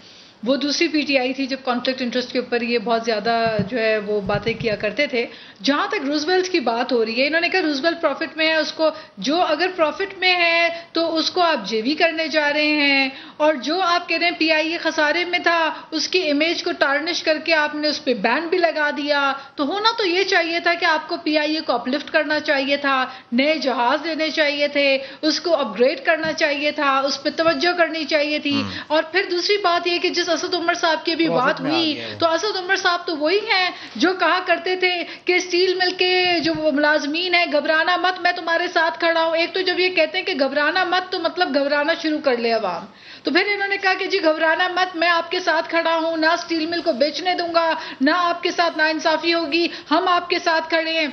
وہ دوسری پی ٹی آئی تھی جب کانفلکٹ انٹرسٹ کے اوپر یہ بہت زیادہ جو ہے وہ باتیں کیا کرتے تھے. جہاں تک روزویلٹ کی بات ہو رہی ہے، انہوں نے کہا روزویلٹ پروفٹ میں ہے، اس کو جو اگر پروفٹ میں ہے تو اس کو آپ جے وی کرنے جا رہے ہیں، اور جو آپ کہہ رہے ہیں پی آئی اے خسارے میں تھا اس کی امیج کو ٹارنش کر کے آپ نے اس پہ بین بھی لگا دیا. تو ہونا تو یہ چاہیے تھا کہ آپ کو پی آئی اے کو اپلفٹ کرنا چاہیے تھا، نئے جہاز دینے چاہیے تھے، اس کو اپ گریڈ کرنا چاہیے تھا، اس پہ توجہ کرنی چاہیے تھی. اور پھر دوسری بات یہ کہ جس اسد عمر صاحب کی بھی بات ہوئی تو اسد عمر صاحب تو وہی ہیں جو کہا کرتے تھے کہ اسٹیل مل کے جو ملازمین ہیں گھبرانا مت، میں تمہارے ساتھ کھڑا ہوں. ایک تو جب یہ کہتے ہیں کہ گھبرانا مت تو مطلب گھبرانا شروع کر لے عوام. تو پھر انہوں نے کہا کہ جی گھبرانا مت، میں آپ کے ساتھ کھڑا ہوں، نہ اسٹیل مل کو بیچنے دوں گا، نہ آپ کے ساتھ ناانصافی ہوگی، ہم آپ کے ساتھ کھڑے ہیں.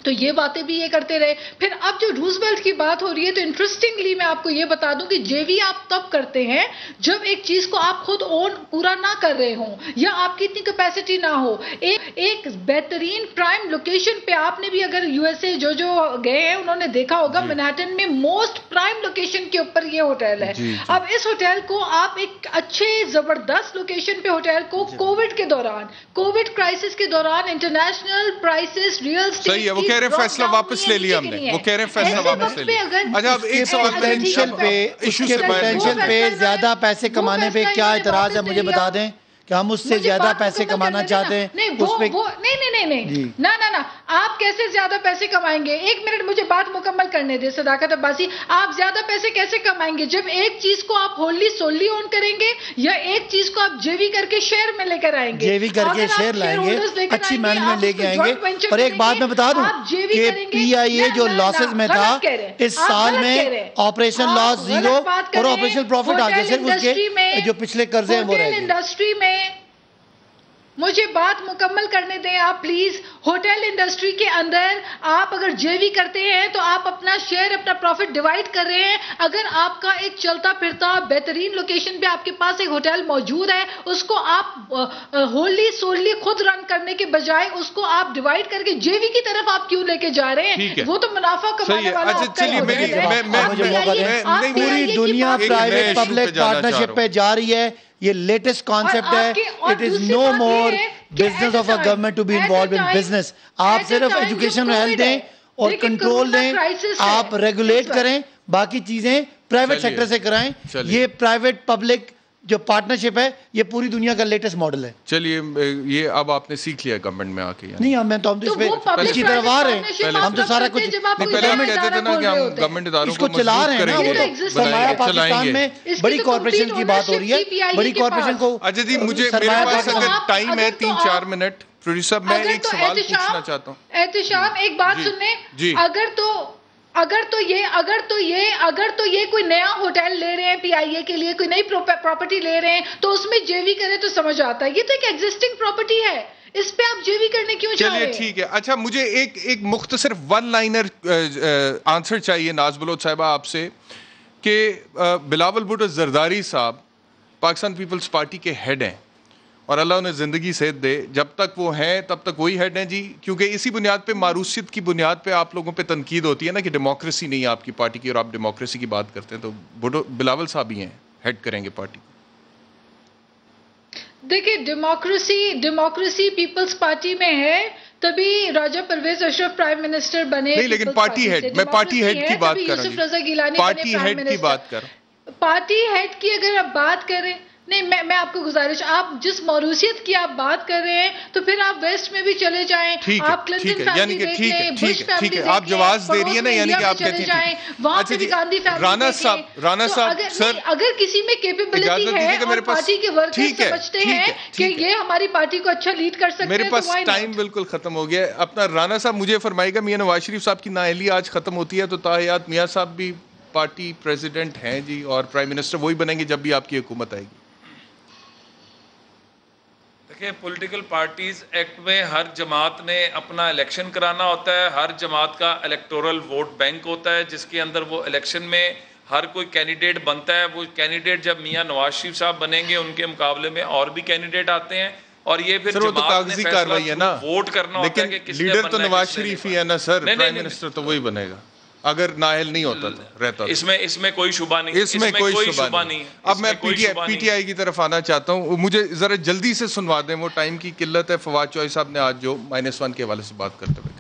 تو یہ باتیں بھی یہ کرتے رہے. پھر اب جو روزویلٹ کی بات ہو رہی ہے تو انٹرسٹنگلی میں آپ کو یہ بتا دوں کہ جے وی آپ تب کرتے ہیں جب ایک چیز کو آپ خود اون پورا نہ کر رہے ہوں یا آپ کی اتنی کیپیسٹی نہ ہو. ایک بہترین پرائم لوکیشن پہ آپ نے بھی اگر یو ایس اے جو گئے ہیں انہوں نے دیکھا ہوگا منہٹن میں موسٹ پرائم لوکیشن کے اوپر یہ ہوٹل ہے. اب اس ہوٹل کو آپ ایک اچھے زبردست لوکیشن پہ ہوٹل کو کووڈ کے دوران کووڈ کرائسس کے دوران انٹرنیشنل پرائسز ریئل اسٹیٹ کہہ رہے فیصلہ واپس لے لیا ہم نے. وہ کہہ رہے فیصلہ واپس لے لیا. اچھا اب ایک سوال پوٹینشیل پہ زیادہ پیسے کمانے پہ کیا اعتراض ہے مجھے بتا دیں کہ ہم اس سے زیادہ پیسے کمانا چاہتے ہیں. نہیں آپ کیسے زیادہ پیسے کمائیں گے؟ ایک منٹ مجھے بات مکمل کرنے دے صداقت عباسی. آپ زیادہ پیسے کیسے کمائیں گے جب ایک چیز کو آپ ہوللی سوللی اون کریں گے یا ایک چیز کو آپ جے وی کر کے شیئر میں لے کر آئیں گے؟ جے وی کر کے شیئر لائیں گے, اچھی مینجمنٹ لے کے آئیں گے. اور ایک بات میں بتا دوں کہ پی آئی اے جو لاسز میں تھا اس سال میں آپریشن لاس زیرو اور آپریشن پروفٹ آ گیا, صرف اس کے جو پچھلے قرضے ہیں وہ رہ گئے. انڈسٹری میں مجھے بات مکمل کرنے دیں آپ پلیز. ہوٹل انڈسٹری کے اندر آپ اگر جے وی کرتے ہیں تو آپ اپنا شیئر اپنا پروفٹ ڈیوائڈ کر رہے ہیں. اگر آپ کا ایک چلتا پھرتا بہترین لوکیشن پہ آپ کے پاس ایک ہوٹل موجود ہے اس کو آپ ہوللی سوللی خود رن کرنے کے بجائے اس کو آپ ڈیوائڈ کر کے جے وی کی طرف آپ کیوں لے کے جا رہے ہیں؟ وہ تو منافع کمانے والا آپ کا ہے. پوری دنیا پرائیویٹ پبلک پارٹنرشپ پہ جا رہی ہے. یہ لیٹسٹ کانسیپٹ ہے. It is no more business of a government to be involved in business. آپ صرف ایجوکیشن میں ہیلپ دیں اور کنٹرول دیں, آپ ریگولیٹ کریں, باقی چیزیں پرائیویٹ سیکٹر سے کرائیں. یہ پرائیویٹ پبلک جو پارٹنرشپ ہے یہ پوری دنیا کا لیٹسٹ ماڈل ہے. چلیے یہ اب آپ نے سیکھ لیا گورنمنٹ میں آ کے. نہیں ہم تو اس کی طرف آ رہے ہیں, ہم تو سارا کچھ کہتے تھے نا کہ ہم گورنمنٹ اداروں کو چلا رہے ہیں نا. وہ تو سرمایہ پاکستان میں بڑی کارپوریشن کی بات ہو رہی ہے, بڑی کارپوریشن کو. اچھا جی مجھے میرے پاس اگر ٹائم ہے 3-4 منٹ پروڈیوسر صاحب میں ایک سوال پوچھنا چاہتا ہوں. احتشام ایک بات سنیں, اگر تو یہ کوئی نیا ہوٹل لے رہے ہیں پی آئی اے کے لیے, کوئی نئی پراپرٹی لے رہے ہیں تو اس میں جے وی کرے تو سمجھ آتا ہے. یہ تو ایک ایگزسٹنگ پراپرٹی ہے, اس پہ آپ جے وی کرنے کیوں چاہ رہے ہیں؟ چلیے ٹھیک ہے. اچھا مجھے ایک مختصر ون لائنر آنسر چاہیے ناز بلوچ صاحبہ آپ سے کہ بلاول بھٹو زرداری صاحب پاکستان پیپلز پارٹی کے ہیڈ ہیں اور اللہ انہیں زندگی صحت دے, جب تک وہ ہیں تب تک وہی ہیڈ ہیں جی, کیونکہ اسی بنیاد پہ معروثیت کی بنیاد پہ آپ لوگوں پہ تنقید ہوتی ہے نا کہ ڈیموکریسی نہیں ہے آپ کی پارٹی کی اور آپ ڈیموکریسی کی بات کرتے ہیں, تو بلاول صاحب ہی ہیں ہیڈ کریں گے پارٹی کو. دیکھیں ڈیموکریسی پیپلز پارٹی میں ہے تبھی راجہ پرویز اشرف پرائم منسٹر بنے. نہیں لیکن پارٹی ہیڈ, میں پارٹی ہیڈ کی بات کر رہا ہوں, پارٹی ہیڈ کی بات کر رہا ہوں. پارٹی ہیڈ کی اگر آپ بات کریں, نہیں میں آپ کو گزارش, آپ جس موروثیت کی آپ بات کر رہے ہیں تو پھر آپ ویسٹ میں بھی چلے جائیں, آپ کلنٹن فیملی دیکھ لیں, بش فیملی دیکھ لیں, آپ جواز دے رہی ہیں نا, یعنی کہ آپ کہتے ہیں وہاں پہ بھی گاندھی فیملی رانا صاحب سر, اگر کسی میں کیپیبلٹی ہے اور پارٹی کے ورکرز سمجھتے ہیں کہ یہ ہماری پارٹی کو اچھا لیڈ کر سکتے ہیں. میرے پاس ٹائم بالکل ختم ہو گیا. اپنا رانا صاحب مجھے فرمائے گا, میاں نواز شریف صاحب کی نااہلی آج ختم ہوتی ہے تو تاحیات میاں صاحب بھی پارٹی پریزیڈنٹ ہیں جی اور پرائم منسٹر وہی بنیں گے جب بھی آپ کی حکومت آئے گی. دیکھیں پولیٹیکل پارٹیز ایکٹ میں ہر جماعت نے اپنا الیکشن کرانا ہوتا ہے, ہر جماعت کا الیکٹورل ووٹ بینک ہوتا ہے جس کے اندر وہ الیکشن میں ہر کوئی کینڈیڈیٹ بنتا ہے. وہ کینڈیڈیٹ جب میاں نواز شریف صاحب بنیں گے ان کے مقابلے میں اور بھی کینڈیڈیٹ آتے ہیں اور یہ پھر جماعت نے فیصلہ ووٹ کرنا ہوتا ہے کہ کس نے بننا ہے. لیڈر تو نواز شریف ہی ہے نا سر, پرائم منسٹر تو وہی بنے گا اگر نااہل نہیں ہوتا رہتا. اس میں کوئی شبہ نہیں, اس میں کوئی شبہ نہیں. اب میں پی ٹی آئی کی طرف آنا چاہتا ہوں, مجھے ذرا جلدی سے سنوا دیں, وہ ٹائم کی قلت ہے. فواد چوہی صاحب نے آج جو -1 کے حوالے سے بات کرتے ہوئے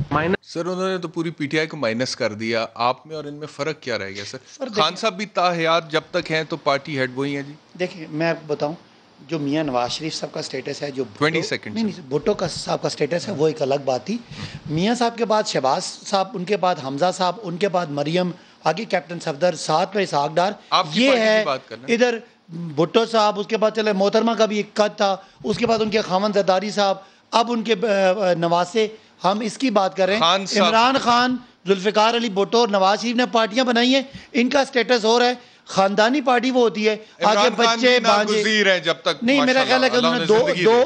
سر انہوں نے تو پوری پی ٹی آئی کو مائنس کر دیا. آپ میں اور ان میں فرق کیا رہ گیا سر؟ خان صاحب بھی تاحیات جب تک ہیں تو پارٹی ہیڈ وہی ہیں جی. دیکھیں میں آپ کو بتاؤں, جو میاں نواز شریف صاحب کا سٹیٹس ہے, جو 20 سیکنڈ بھٹو کا صاحب کا سٹیٹس ہے وہ ایک الگ بات تھی. میاں صاحب کے بعد شہباز صاحب, ان کے بعد حمزہ صاحب, ان کے بعد مریم, آگے کیپٹن صفدر, ساتھ میں اسحاق ڈار, یہ ہے ادھر بھٹو صاحب, اس کے بعد چلے محترمہ کا بھی ایک قد تھا, اس کے بعد ان کے خاوند زرداری صاحب, اب ان کے نواسے. ہم اس کی بات کر رہے ہیں. عمران خان, ذوالفقار علی بھٹو اور نواز شریف نے پارٹیاں بنائی ہیں, ان کا سٹیٹس ہو رہا ہے. خاندانی پارٹی وہ ہوتی ہے, آگے بچے بانجے ہیں جب تک نہیں. میرا خیال ہے کہ انہوں نے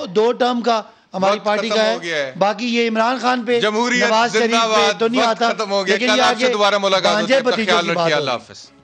دو ٹرم کا ہماری پارٹی کا ہے. باقی یہ عمران خان پہ جمہوریت نواز شریف پہ تو نہیں آتا, ختم ہو گیا. کل آپ سے دوبارہ ملاقات ہوتی ہے. خیال رکھیے. اللہ حافظ.